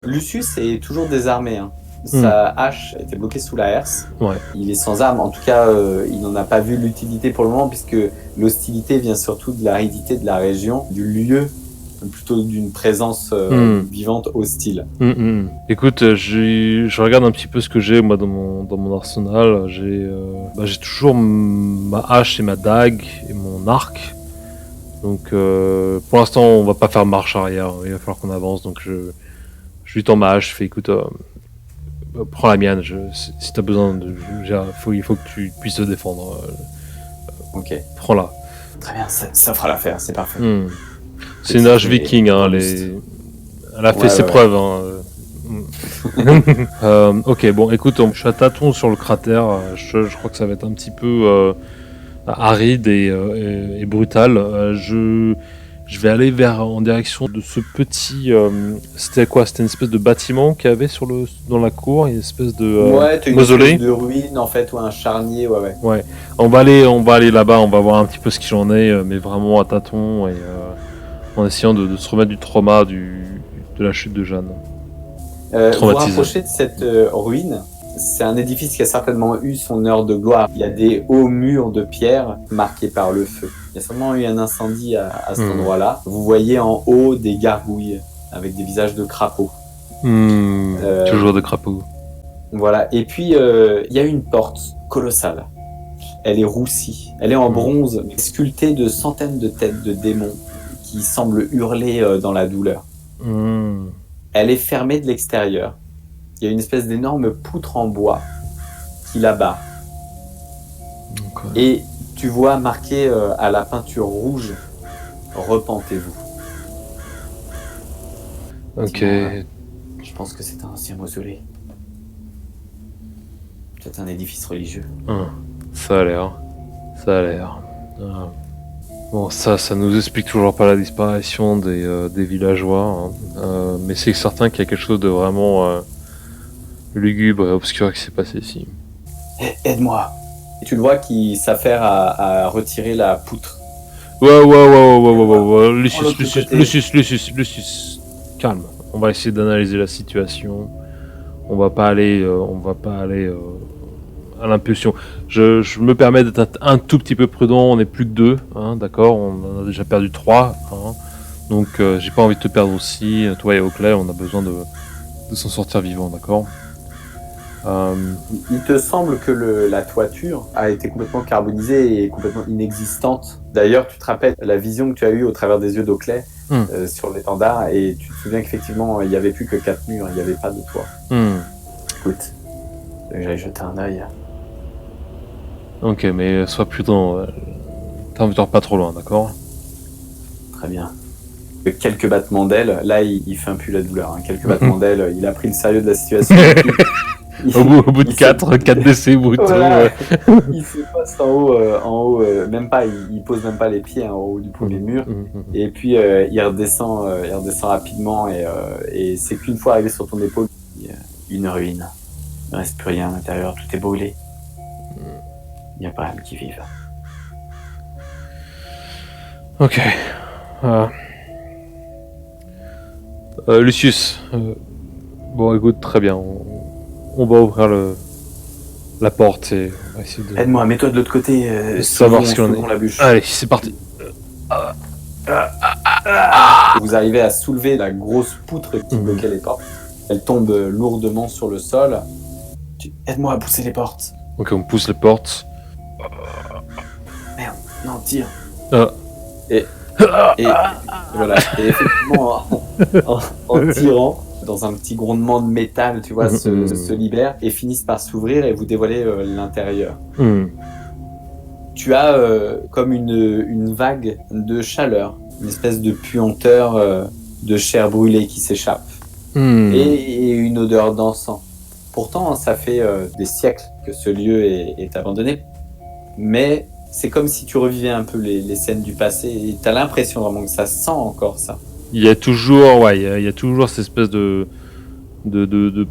Lucius est toujours désarmé. Hein. Sa hache a été bloquée sous la herse. Ouais. Il est sans arme. En tout cas, il n'en a pas vu l'utilité pour le moment, puisque l'hostilité vient surtout de l'aridité de la région, du lieu, plutôt d'une présence vivante hostile. Écoute, je regarde un petit peu ce que j'ai moi dans mon arsenal. J'ai toujours ma hache et ma dague et mon arc. Donc pour l'instant on va pas faire marche arrière, il va falloir qu'on avance. Donc je lui tends ma hache, je fais écoute, prends la mienne. Si t'as besoin il faut que tu puisses te défendre. Ok. Prends-la. Très bien, ça fera l'affaire, c'est parfait. C'est une hache viking, hein, elle a fait ses preuves. Hein. Ok, bon, écoute, je suis à tâtons sur le cratère. Je crois que ça va être un petit peu aride et brutal. Je vais aller en direction de ce petit. C'était quoi? C'était une espèce de bâtiment qu'il y avait dans la cour, une espèce de mausolée. Une espèce de ruine en fait, ou un charnier, ouais. Ouais. On va aller là-bas, on va voir un petit peu ce qu'il en est, mais vraiment à tâtons et en essayant de se remettre du trauma de la chute de Jeanne. Vous rapprochez de cette ruine. C'est un édifice qui a certainement eu son heure de gloire. Il y a des hauts murs de pierre marqués par le feu. Il y a certainement eu un incendie à cet endroit-là. Vous voyez en haut des gargouilles avec des visages de crapauds. Toujours des crapauds. Voilà. Et puis, il y a une porte colossale. Elle est roussie. Elle est en bronze, sculptée de centaines de têtes de démons qui semblent hurler dans la douleur. Elle est fermée de l'extérieur. Il y a une espèce d'énorme poutre en bois qui la barre. Et tu vois marqué à la peinture rouge « Repentez-vous ». Ok. Je pense que c'est un ancien mausolée. Peut-être un édifice religieux. Ça a l'air. Bon, ça nous explique toujours pas la disparition des villageois. Hein. Mais c'est certain qu'il y a quelque chose de vraiment... lugubre et obscur qui s'est passé ici. Aide-moi. Et tu le vois qui s'affaire à retirer la poutre. Ouais. Lucius, calme. On va essayer d'analyser la situation. On va pas aller à l'impulsion. Je me permets d'être un tout petit peu prudent. On n'est plus que 2, hein, d'accord. On en a déjà perdu 3. Hein. Donc j'ai pas envie de te perdre aussi. Toi et Oakley, on a besoin de s'en sortir vivant, d'accord. Il te semble que la toiture a été complètement carbonisée et complètement inexistante. D'ailleurs, tu te rappelles la vision que tu as eue au travers des yeux d'Oakley sur l'étendard, et tu te souviens qu'effectivement, il n'y avait plus que 4 murs, il n'y avait pas de toit. Écoute, j'allais jeter un œil. Ok, mais sois prudent. T'en pas trop loin, d'accord? Très bien. Quelques battements d'ailes, là, il fait un peu la douleur. Hein. Quelques battements d'ailes, il a pris le sérieux de la situation. Au bout de 4 décès brutaux. Voilà. Il se passe en haut, même pas, il pose même pas les pieds en haut du premier mur. Et puis il redescend rapidement et c'est qu'une fois arrivé sur ton épaule, une ruine. Il ne reste plus rien à l'intérieur, tout est brûlé. Il n'y a pas âme qui vive. Ok. Lucius. Bon, écoute, très bien. On va ouvrir la porte et on va essayer de... Aide-moi, mets-toi de l'autre côté. Savoir ce qu'il en est. La bûche. Allez, c'est parti. Vous arrivez à soulever la grosse poutre qui bloquait les portes. Elle tombe lourdement sur le sol. Aide-moi à pousser les portes. Ok, on pousse les portes. Merde, non, tire. Et voilà. Et effectivement, en tirant, dans un petit grondement de métal, tu vois, se libèrent et finissent par s'ouvrir et vous dévoiler l'intérieur. Tu as comme une vague de chaleur, une espèce de puanteur de chair brûlée qui s'échappe et une odeur d'encens. Pourtant, ça fait des siècles que ce lieu est abandonné, mais c'est comme si tu revivais un peu les scènes du passé et tu as l'impression vraiment que ça sent encore ça. Il y a toujours, il y a toujours cette espèce de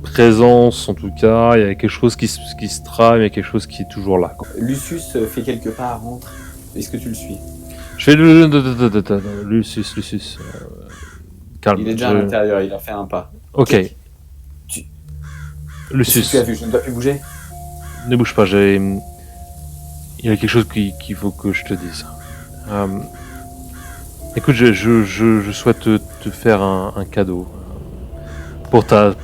présence, en tout cas. Il y a quelque chose qui se trame, il y a quelque chose qui est toujours là. Quoi. Lucius fait quelques pas, rentre. Est-ce que tu le suis? Je fais Lucius. Calme. Il est déjà à l'intérieur, il a fait un pas. Ok. Lucius, tu as vu, je ne dois plus bouger. ne bouge pas, il y a quelque chose qu'il faut que je te dise. Écoute, je souhaite te faire un cadeau. Pour ta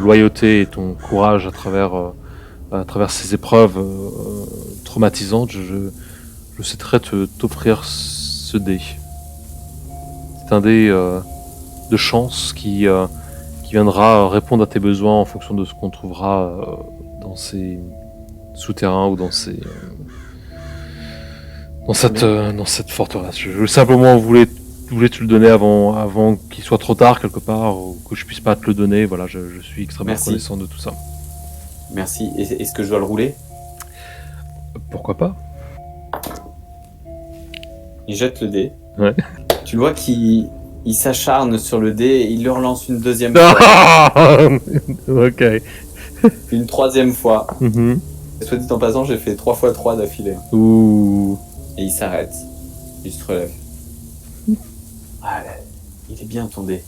loyauté et ton courage à travers ces épreuves traumatisantes, je souhaiterais t'offrir ce dé. C'est un dé de chance qui viendra répondre à tes besoins en fonction de ce qu'on trouvera dans ces souterrains ou dans cette forteresse. Je simplement voulais te le donner avant qu'il soit trop tard quelque part ou que je puisse pas te le donner. Voilà, je suis extrêmement reconnaissant de tout ça. Merci. Est-ce que je dois le rouler? Pourquoi pas? Il jette le dé. Ouais. Tu vois qu'il s'acharne sur le dé et il le relance une deuxième fois. Ok. Une troisième fois. Mm-hmm. Soit dit en passant, j'ai fait 3 fois 3 d'affilée. Ouh. Et il s'arrête. Il se relève. Ah, il est bien ton dé.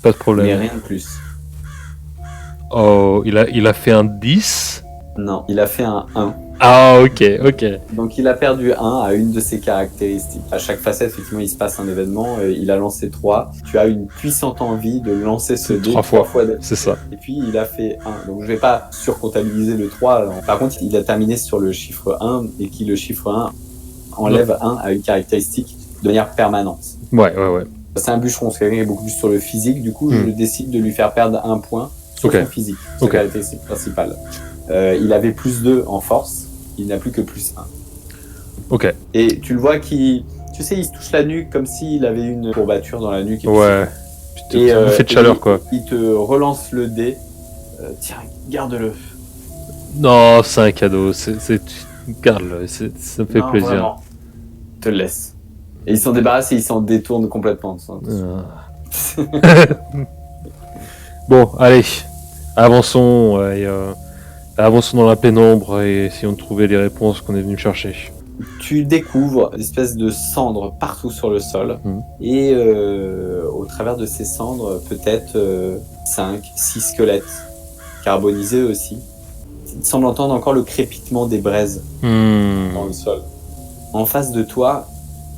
Pas de problème. Mais rien de plus. Oh, il a fait un 10? Non, il a fait un 1. Ah, ok. Donc il a perdu 1 à une de ses caractéristiques. À chaque facette, effectivement, il se passe un événement. Il a lancé 3. Tu as une puissante envie de lancer ce dé 3 fois. C'est ça. Et puis il a fait 1. Donc je vais pas surcomptabiliser le 3. Alors. Par contre, il a terminé sur le chiffre 1 et qui le chiffre 1 enlève 1 à une caractéristique de manière permanente. Ouais. C'est un bûcheron, c'est quelqu'un qui est beaucoup plus sur le physique. Du coup, je décide de lui faire perdre 1 point sur son physique. C'est la caractéristique principale. Il avait plus 2 en force. Il n'a plus que plus 1. Ok. Et tu le vois il se touche la nuque comme s'il avait une courbature dans la nuque. Ouais. Putain, ça me fait de chaleur, quoi. Il te relance le dé. Tiens, garde-le. Non, c'est un cadeau. Garde-le. Ça me fait plaisir. Vraiment. Te le laisse. Et ils s'en débarrassent et ils s'en détournent complètement. Bon, allez. Avançons. Avançons dans la pénombre et essayons de trouver les réponses qu'on est venu chercher. Tu découvres une espèce de cendres partout sur le sol. Et au travers de ces cendres, peut-être 5, 6 squelettes carbonisés aussi. Il semble entendre encore le crépitement des braises dans le sol. En face de toi,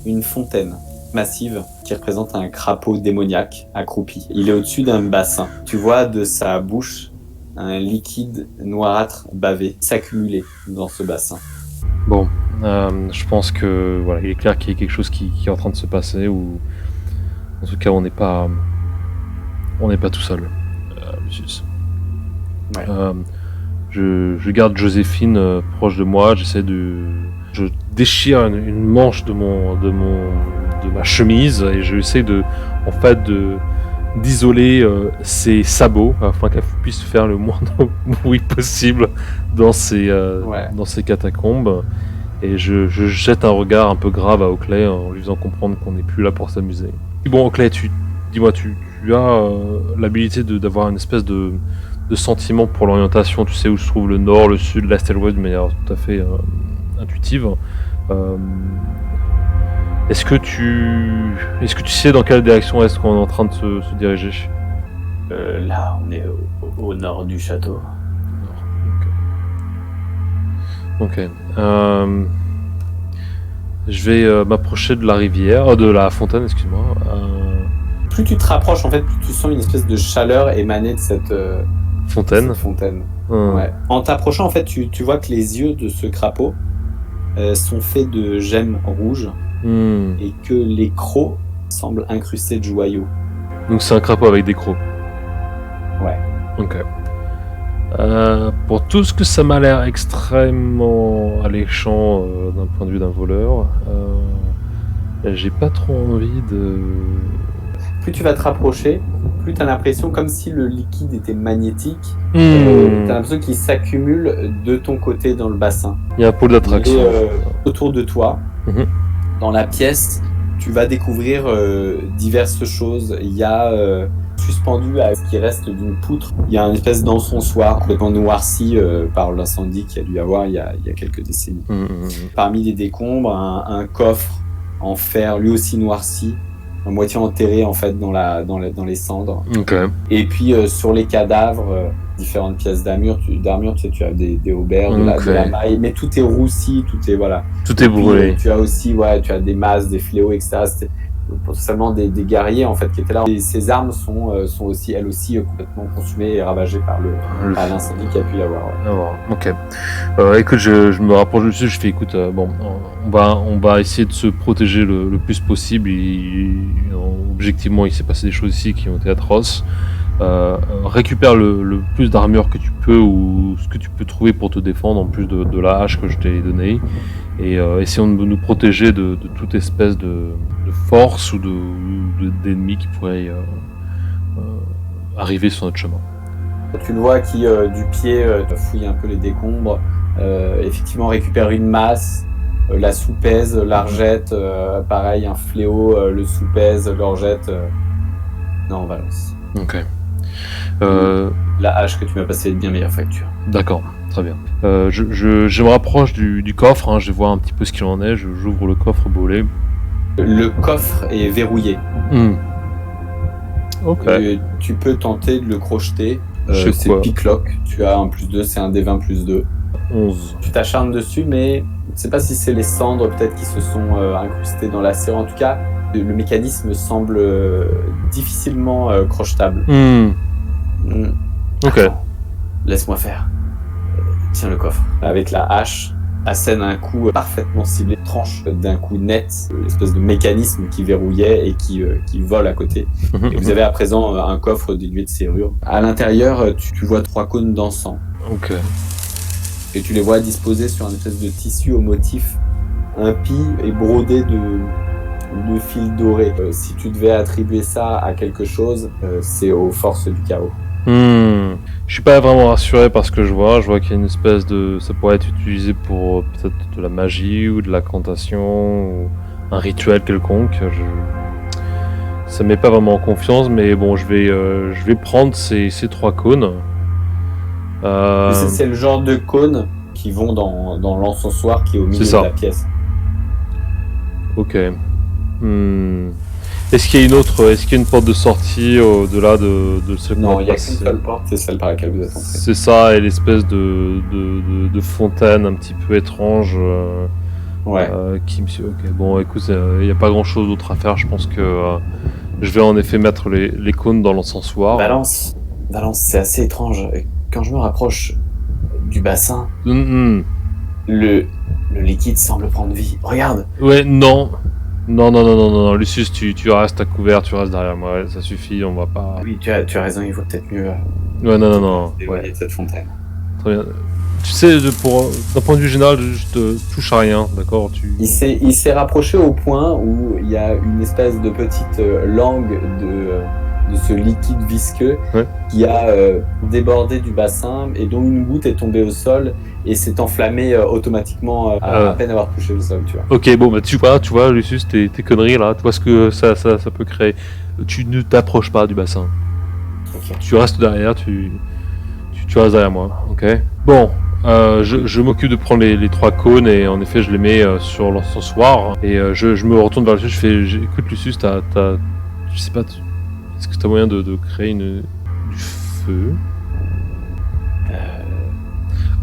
une fontaine massive qui représente un crapaud démoniaque accroupi. Il est au-dessus d'un bassin. Tu vois de sa bouche un liquide noirâtre bavé s'accumuler dans ce bassin. Bon, je pense que voilà, il est clair qu'il y a quelque chose qui est en train de se passer, ou en tout cas on n'est pas tout seul. Lucius. Ouais. Je garde Joséphine proche de moi. Je déchire une manche de ma chemise et j'essaie d'isoler ses sabots afin qu'elle puisse faire le moindre bruit possible dans ces catacombes. Et je jette un regard un peu grave à Oakley en lui faisant comprendre qu'on n'est plus là pour s'amuser. Bon, Oakley, dis-moi, tu as l'habilité d'avoir une espèce de sentiment pour l'orientation. Tu sais où se trouve le nord, le sud, l'est et l'ouest de manière tout à fait intuitive. Est-ce que tu sais dans quelle direction est-ce qu'on est en train de se diriger? Là, on est au nord du château. Ok. Je vais m'approcher de la rivière, de la fontaine, excuse-moi. Plus tu te rapproches, en fait, plus tu sens une espèce de chaleur émaner de cette fontaine. Ouais. En t'approchant, en fait, tu vois que les yeux de ce crapaud sont faits de gemmes rouges et que les crocs semblent incrustés de joyaux. Donc c'est un crapaud avec des crocs. Ouais. Ok. Pour tout ce que ça m'a l'air extrêmement alléchant d'un point de vue d'un voleur, j'ai pas trop envie de... Plus tu vas te rapprocher, plus tu as l'impression comme si le liquide était magnétique. Tu as l'impression qu'il s'accumule de ton côté dans le bassin. Il y a un pôle d'attraction. Et autour de toi, dans la pièce, tu vas découvrir diverses choses. Il y a suspendu à ce qui reste d'une poutre, il y a une espèce d'enfonçoir complètement noirci par l'incendie qu'il y a dû y avoir il y a quelques décennies. Parmi les décombres, un coffre en fer, lui aussi noirci, à moitié enterrés en fait dans les cendres. Ok. Et puis sur les cadavres, différentes pièces d'armure, tu sais, tu as des haubers, de la maille, mais tout est roussi, tout est voilà. Tout est brûlé. Tu as aussi tu as des masses, des fléaux, etc. C'était potentiellement des guerriers en fait qui étaient là. Et ces armes sont aussi elles aussi complètement consumées et ravagées par l'incendie qu'il y a pu y avoir. Ok. Écoute, je me rapproche dessus, je fais écoute, bon, on va essayer de se protéger le plus possible. Objectivement, il s'est passé des choses ici qui ont été atroces. Récupère le plus d'armure que tu peux ou ce que tu peux trouver pour te défendre en plus de la hache que je t'ai donnée et essayons de nous protéger de toute espèce de force ou d'ennemis qui pourraient arriver sur notre chemin. Tu le vois qui du pied fouille un peu les décombres, effectivement récupère une masse, la soupèse, l'argette, pareil un fléau, le soupèse, l'orgette, non Valence. Ok. La hache que tu m'as passée est de bien meilleure facture. D'accord, très bien. Je me rapproche du coffre, hein, je vais voir un petit peu ce qu'il en est, j'ouvre le coffre bolé. Le coffre est verrouillé. Ok. Tu peux tenter de le crocheter. C'est quoi pick-lock, tu as un +2, c'est un D20 +2. 11. Tu t'acharnes dessus, mais je ne sais pas si c'est les cendres peut-être qui se sont incrustées dans la serrure. En tout cas, le mécanisme semble difficilement crochetable. Ok. Attends, laisse-moi faire. Tiens le coffre. Avec la hache, assène un coup parfaitement ciblé, tranche d'un coup net, une espèce de mécanisme qui verrouillait et qui vole à côté. Et vous avez à présent un coffre dénué de serrure. À l'intérieur, tu vois 3 cônes d'encens. Ok. Et tu les vois disposés sur une espèce de tissu au motif impie et brodé de fils dorés. Si tu devais attribuer ça à quelque chose, c'est aux forces du chaos. Je suis pas vraiment rassuré par ce que je vois qu'il y a une espèce de... Ça pourrait être utilisé pour peut-être de la magie ou de l'incantation ou un rituel quelconque. Ça me met pas vraiment en confiance, mais bon, je vais prendre ces 3 cônes. C'est le genre de cônes qui vont dans l'encensoir qui est au milieu de la pièce. Ok. Est-ce qu'il y a une porte de sortie au-delà de ce qu'on Non, il n'y a qu'une seule porte, c'est celle par laquelle vous êtes entré. C'est ça, et l'espèce de fontaine un petit peu étrange. Ok, bon, écoute, il n'y a pas grand-chose d'autre à faire. Je pense que je vais en effet mettre les cônes dans l'encensoir. Valence, c'est assez étrange. Quand je me rapproche du bassin, le liquide semble prendre vie. Regarde. Ouais, non, Lucius, tu restes à couvert, tu restes derrière moi, ça suffit, on va pas... Oui, tu as raison, il vaut peut-être mieux... non. Éloigner de cette fontaine. Très bien. Tu sais, d'un point de vue général, juste touche à rien, d'accord Il s'est rapproché au point où il y a une espèce de petite langue de ce liquide visqueux qui a débordé du bassin et dont une goutte est tombée au sol et s'est enflammée automatiquement à peine avoir touché le sol, tu vois. Ok, bon, bah tu vois, Lucius, tes conneries là, tu vois ce que ça peut créer. Tu ne t'approches pas du bassin. Okay. Tu restes derrière, tu restes derrière moi, ok. Bon, je m'occupe de prendre les 3 cônes et en effet je les mets sur l'encensoir et je me retourne vers Lucius, écoute Lucius, je sais pas, est-ce que tu as moyen de créer du feu?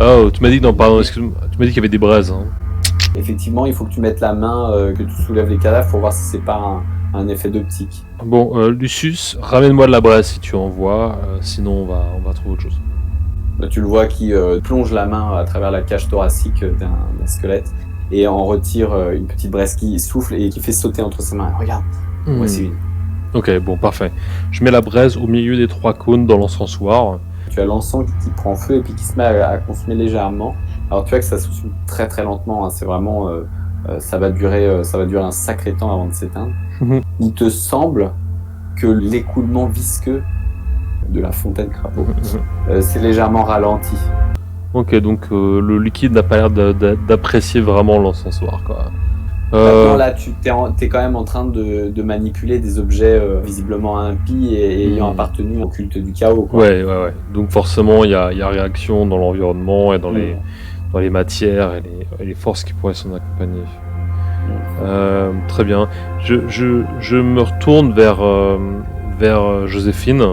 Oh, tu m'as dit, non pardon, excuse-moi, tu m'as dit qu'il y avait des braises. Hein. Effectivement, il faut que tu mettes la main, que tu soulèves les cadavres pour voir si c'est pas un effet d'optique. Bon, Lucius, ramène-moi de la braise si tu en vois, sinon on va trouver autre chose. Tu le vois qui plonge la main à travers la cage thoracique d'un squelette et en retire une petite braise qui souffle et qui fait sauter entre ses mains. Regarde, voici une. Ok, bon, parfait. Je mets la braise au milieu des 3 cônes dans l'encensoir. Tu as l'encens qui prend feu et puis qui se met à consumer légèrement. Alors tu vois que ça se consume très très lentement, hein. C'est vraiment... ça va durer un sacré temps avant de s'éteindre. Il te semble que l'écoulement visqueux de la fontaine crapaud c'est légèrement ralenti. Ok, donc le liquide n'a pas l'air d'apprécier vraiment l'encensoir, quoi. Maintenant là, tu es quand même en train de manipuler des objets visiblement impies et ayant appartenu au culte du chaos, quoi. Ouais. Donc forcément, il y a réaction dans l'environnement et dans les matières et les forces qui pourraient s'en accompagner. Très bien. Je me retourne vers Joséphine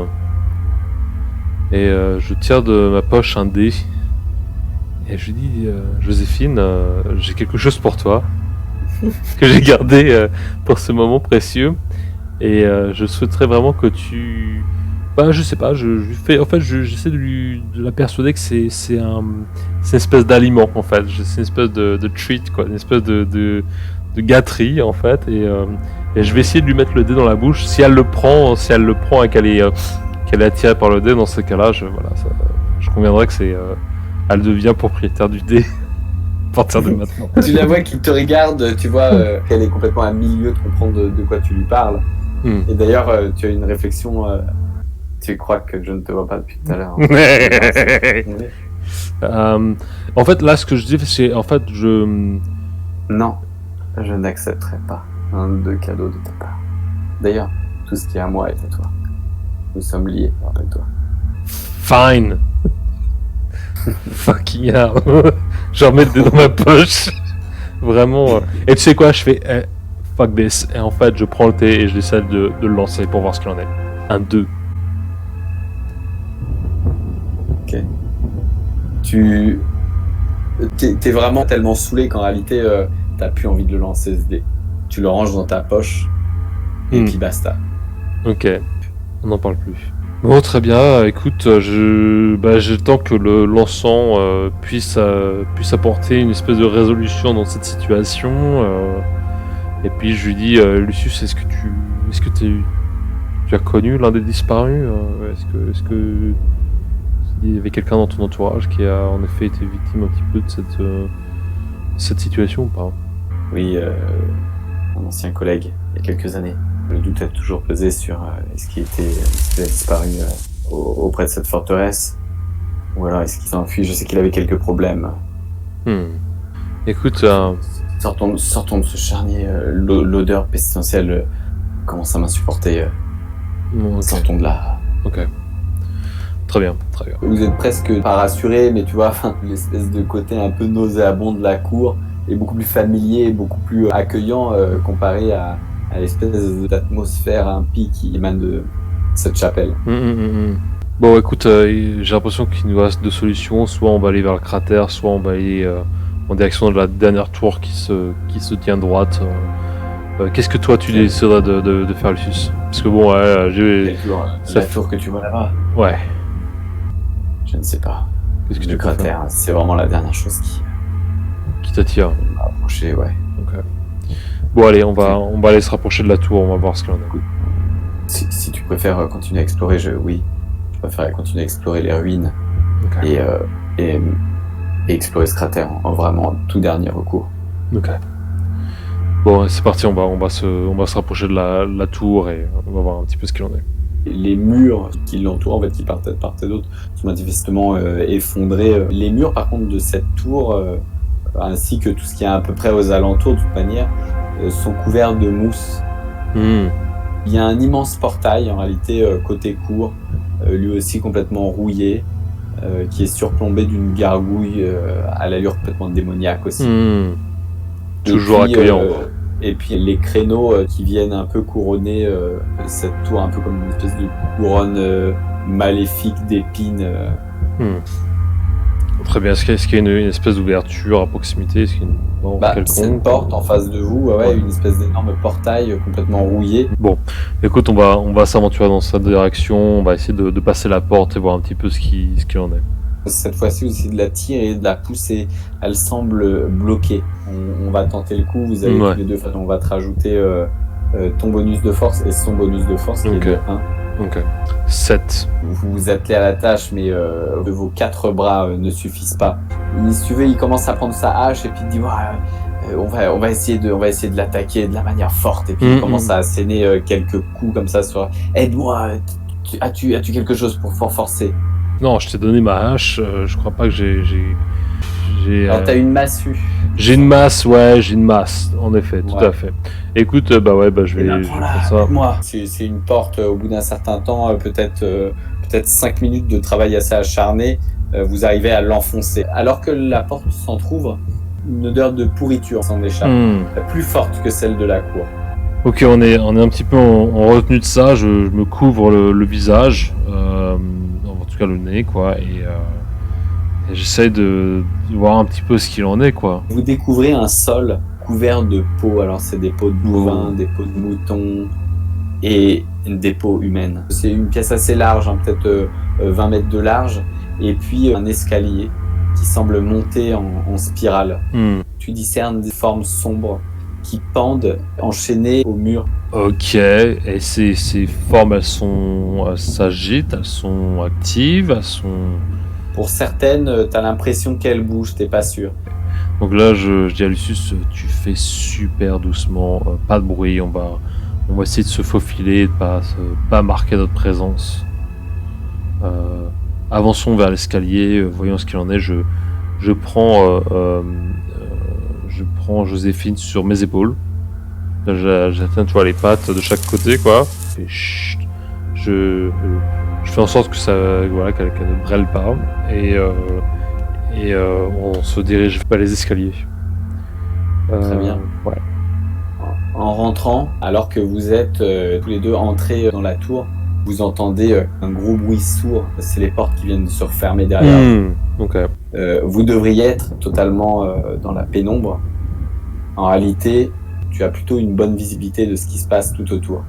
et je tire de ma poche un dé et je lui dis Joséphine, j'ai quelque chose pour toi que j'ai gardé pour ce moment précieux et je souhaiterais vraiment que tu... Bah, je sais pas, je lui fais... En fait, j'essaie de la persuader que c'est une espèce d'aliment, en fait. C'est une espèce de treat, quoi. Une espèce de gâterie, en fait. Et je vais essayer de lui mettre le dé dans la bouche. Si elle le prend et qu'elle est attirée par le dé, dans ce cas-là, je conviendrai que elle devient propriétaire du dé à partir de maintenant. Tu la vois qui te regarde, tu vois qu'elle est complètement à milieu de comprendre de quoi tu lui parles. Et d'ailleurs, tu as une réflexion... Tu crois que je ne te vois pas depuis tout à l'heure. En fait, là, ce que je dis, c'est... En fait, Non, je n'accepterai pas un de cadeau de ta part. D'ailleurs, tout ce qui est à moi est à toi. Nous sommes liés, rappelle-toi. Fine. Fucking hell. Je remets le dé dans ma poche. Vraiment. Et tu sais quoi, je fais... fuck this. Et en fait, je prends le thé et je décide de le lancer pour voir ce qu'il en est. Un 2. Ok. T'es vraiment tellement saoulé qu'en réalité, t'as plus envie de le lancer ce dé. Tu le ranges dans ta poche et puis basta. Ok. On n'en parle plus. Bon, très bien. Écoute, j'attends que le l'encens puisse apporter une espèce de résolution dans cette situation. Et puis je lui dis, Lucius, est-ce que tu as connu l'un des disparus Est-ce que il y avait quelqu'un dans ton entourage qui a en effet été victime un petit peu de cette situation ou pas? Oui, un ancien collègue, il y a quelques années. Le doute a toujours pesé sur est-ce qu'il a disparu auprès de cette forteresse ou alors est-ce qu'il s'est enfui. Je sais qu'il avait quelques problèmes. Écoute, sortons de ce charnier. L'odeur pestilentielle commence à m'insupporter. okay. Sortons de là. Ok. Très bien, très bien. Vous êtes presque pas rassuré, mais tu vois, l'espèce de côté un peu nauséabond de la cour est beaucoup plus familier et beaucoup plus accueillant comparé à l'espèce d'atmosphère impie qui émane de cette chapelle. Bon, écoute, j'ai l'impression qu'il nous reste deux solutions. Soit on va aller vers le cratère, soit on va aller en direction de la dernière tour qui se tient droite. Qu'est-ce que toi tu déciderais de faire, Lucius? Parce que bon, la tour que tu vois là-bas. Ouais. Je ne sais pas. Qu'est-ce que le cratère, c'est vraiment la dernière chose qui t'attire? M'a approché, ouais. Ok. Bon, allez, on va aller se rapprocher de la tour, on va voir ce qu'il en a. Si tu préfères continuer à explorer, oui. Je préfère continuer à explorer les ruines et explorer ce cratère en vraiment tout dernier recours. Ok. Bon, c'est parti, on va se rapprocher de la tour et on va voir un petit peu ce qu'il en est. Les murs qui l'entourent, en fait, qui partent de part et d'autre, sont manifestement effondrés. Les murs, par contre, de cette tour, ainsi que tout ce qui est à peu près aux alentours, de toute manière, sont couverts de mousse. Il y a un immense portail, en réalité, côté cour, lui aussi complètement rouillé, qui est surplombé d'une gargouille à l'allure complètement démoniaque aussi. Toujours accueillant. Et puis les créneaux qui viennent un peu couronner cette tour, un peu comme une espèce de couronne maléfique d'épines. Très bien. Est-ce qu'il y a une espèce d'ouverture à proximité? Est-ce qu'il y a une cette porte en face de vous, une espèce d'énorme portail complètement rouillé. Bon, écoute, on va s'aventurer dans cette direction. On va essayer de passer la porte et voir un petit peu ce qu'il en est. Cette fois-ci, vous essayez de la tirer et de la pousser. Elle semble bloquée. On va tenter le coup. Vous avez tous les deux. On va te rajouter ton bonus de force et son bonus de force qui est de 1. Ok. 7. Vous vous attelez à la tâche, mais vos 4 bras ne suffisent pas. Si tu veux, il commence à prendre sa hache et puis il dit on va essayer de l'attaquer de la manière forte. Et puis il commence à asséner quelques coups comme ça sur. Aide-moi. As-tu quelque chose pour forcer? Non, je t'ai donné ma hache, je crois pas que j'ai... Alors t'as une massue. J'ai une masse, en effet, tout à fait. Écoute, je vais faire ça. Moi. C'est une porte, au bout d'un certain temps, peut-être 5 minutes de travail assez acharné, vous arrivez à l'enfoncer. Alors que la porte s'entrouvre, une odeur de pourriture s'en échappe, plus forte que celle de la cour. Ok, on est un petit peu en retenue de ça. Je me couvre le visage, en tout cas le nez, quoi, et j'essaye de voir un petit peu ce qu'il en est, quoi. Vous découvrez un sol couvert de peaux. Alors c'est des peaux de bovins, des peaux de moutons et des peaux humaines. C'est une pièce assez large, hein, peut-être 20 mètres de large, et puis un escalier qui semble monter en spirale. Tu discernes des formes sombres qui pendent, enchaînées au mur. Ok, et ces formes, elles s'agitent, elles sont actives, elles sont... Pour certaines, t'as l'impression qu'elles bougent, t'es pas sûr. Donc là, je dis à Lucius, tu fais super doucement, pas de bruit, on va essayer de se faufiler, de pas marquer notre présence. Avançons vers l'escalier, voyons ce qu'il en est. Je prends Joséphine sur mes épaules. J'atteins, tu vois, les pattes de chaque côté, quoi. Et chut, je fais en sorte que qu'elle ne brêle pas. Et on se dirige vers les escaliers. Très bien. Ouais. En rentrant, alors que vous êtes tous les deux entrés dans la tour, vous entendez un gros bruit sourd. C'est les portes qui viennent de se refermer derrière. Okay. Vous devriez être totalement dans la pénombre. En réalité, tu as plutôt une bonne visibilité de ce qui se passe tout autour.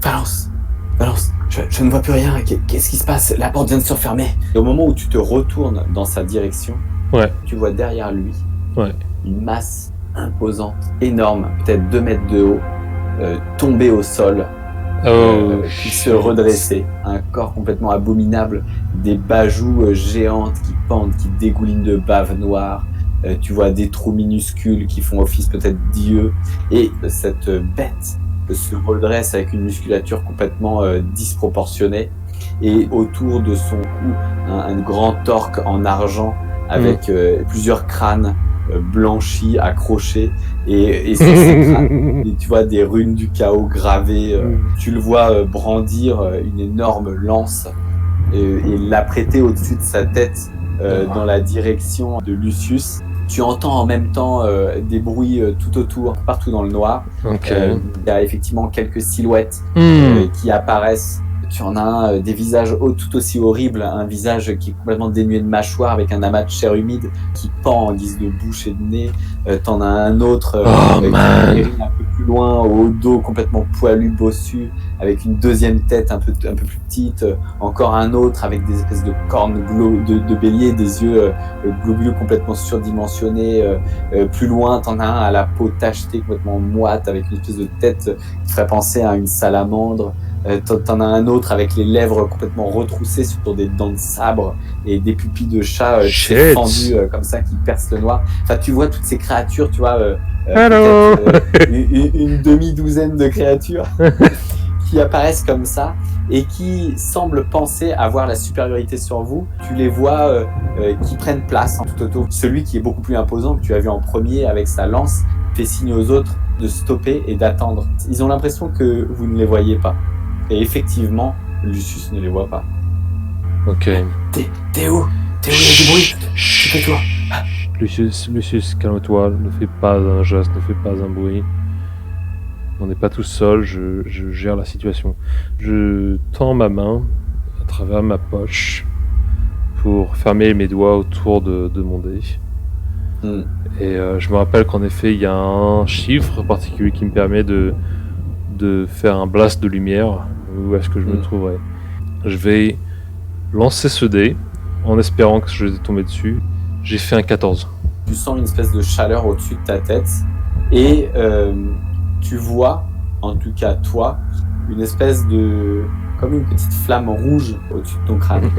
Valence, je ne vois plus rien. Qu'est-ce qui se passe? La porte vient de se refermer. Et au moment où tu te retournes dans sa direction, tu vois derrière lui une masse imposante, énorme, peut-être 2 mètres de haut, tomber au sol, qui se redressait. Un corps complètement abominable, des bajoues géantes qui pendent, qui dégoulinent de bave noire. Tu vois des trous minuscules qui font office peut-être d'yeux. Et cette bête se redresse avec une musculature complètement disproportionnée. Et autour de son cou, un grand torque en argent avec plusieurs crânes blanchis, accrochés, et sur ces crânes, tu vois des runes du chaos gravées. Tu le vois brandir une énorme lance et l'apprêter au-dessus de sa tête dans la direction de Lucius. Tu entends en même temps des bruits tout autour, partout dans le noir. Il y a effectivement quelques silhouettes qui apparaissent. Tu en as un, des visages tout aussi horribles, un visage qui est complètement dénué de mâchoire avec un amas de chair humide qui pend en guise de bouche et de nez. T'en as un autre qui est un peu plus loin, au dos complètement poilu, bossu, avec une deuxième tête un peu plus petite. Encore un autre avec des espèces de cornes de bélier, des yeux globuleux complètement surdimensionnés. Plus loin, t'en as un à la peau tachetée, complètement moite, avec une espèce de tête qui ferait penser à une salamandre. T'en as un autre avec les lèvres complètement retroussées sur des dents de sabre et des pupilles de chat fendues comme ça qui percent le noir. Enfin, tu vois toutes ces créatures, tu vois, une demi-douzaine de créatures qui apparaissent comme ça et qui semblent penser avoir la supériorité sur vous. Tu les vois qui prennent place tout autour. Celui qui est beaucoup plus imposant, que tu as vu en premier avec sa lance, fait signe aux autres de stopper et d'attendre. Ils ont l'impression que vous ne les voyez pas. Et effectivement, Lucius ne les voit pas. Ok. T'es où? Il y a du bruit. Tais-toi. Lucius, calme-toi. Ne fais pas un geste, ne fais pas un bruit. On n'est pas tout seul, je gère la situation. Je tends ma main à travers ma poche pour fermer mes doigts autour de mon dé. Et je me rappelle qu'en effet, il y a un chiffre particulier qui me permet de faire un blast de lumière. Où est-ce que je me trouverai? Je vais lancer ce dé en espérant que je vais tomber dessus. J'ai fait un 14. Tu sens une espèce de chaleur au-dessus de ta tête et tu vois, en tout cas toi, une espèce de... comme une petite flamme rouge au-dessus de ton crâne.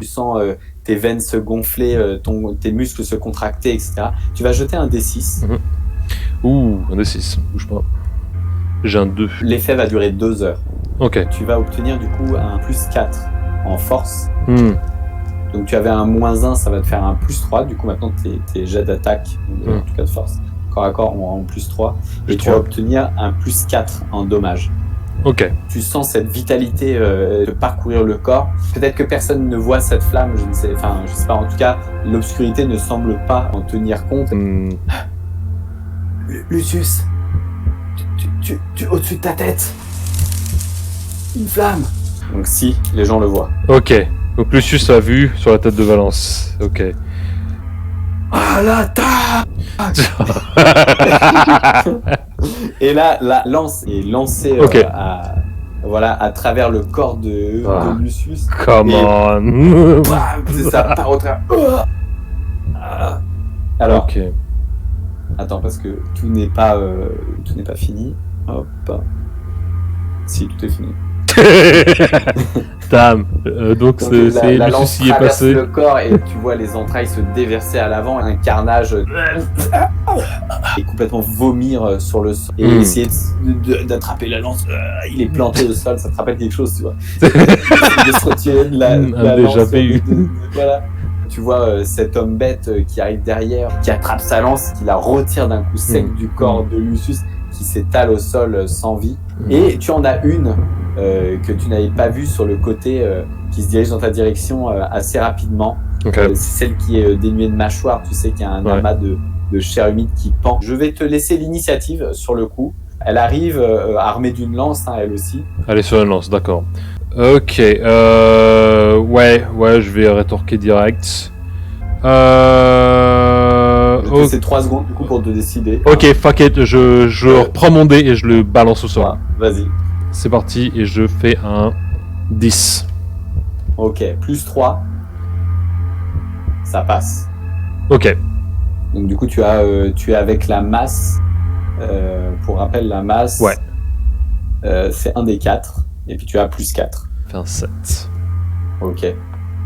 Tu sens tes veines se gonfler, tes muscles se contracter, etc. Tu vas jeter un D6. Ouh, un D6, bouge pas. J'ai un 2. L'effet va durer 2 heures. Ok. Tu vas obtenir du coup un plus 4 en force. Donc tu avais un moins 1, ça va te faire un plus 3. Du coup maintenant tes jets d'attaque, en tout cas de force, corps à corps en plus 3. Et tu vas obtenir un plus 4 en dommage. Ok. Tu sens cette vitalité de parcourir le corps. Peut-être que personne ne voit cette flamme, je ne sais pas. En tout cas, l'obscurité ne semble pas en tenir compte. Lucius, tu au-dessus de ta tête, une flamme. Donc si, les gens le voient. Ok. Donc Lucius a vu sur la tête de Valence. Ok. Ah la Et là, la lance est lancée à travers le corps de Lucius. Come on. Bam, c'est ça, part au travers. Alors, ok. Attends, parce que tout n'est pas fini. Hop. Si, tout est fini. Damn. Donc c'est la le lance souci est traverse passé. le corps et tu vois les entrailles se déverser à l'avant, un carnage et complètement vomir sur le sol et essayer d'attraper la lance. Il est planté au sol, ça te rappelle quelque chose, tu vois. De se retirer de la lance. Déjà vu. Voilà. Tu vois cet homme bête qui arrive derrière, qui attrape sa lance, qui la retire d'un coup sec du corps de Lucius, qui s'étale au sol sans vie. Et tu en as une que tu n'avais pas vue sur le côté, qui se dirige dans ta direction assez rapidement. Okay. C'est celle qui est dénuée de mâchoire, tu sais qu'il y a un amas de chair humide qui pend. Je vais te laisser l'initiative sur le coup. Elle arrive armée d'une lance, elle aussi. Elle est sur une lance, d'accord. Ok, ouais, je vais rétorquer direct. Je te laisse 3 secondes du coup pour te décider. Ok, fuck it, je reprends mon dé et je le balance au sol. Vas-y. C'est parti, et je fais un 10. Ok, plus 3. Ça passe. Ok. Donc du coup tu es avec la masse. Pour rappel, la masse, c'est un des 4. Et puis tu as plus 4. Fait un 7. Ok.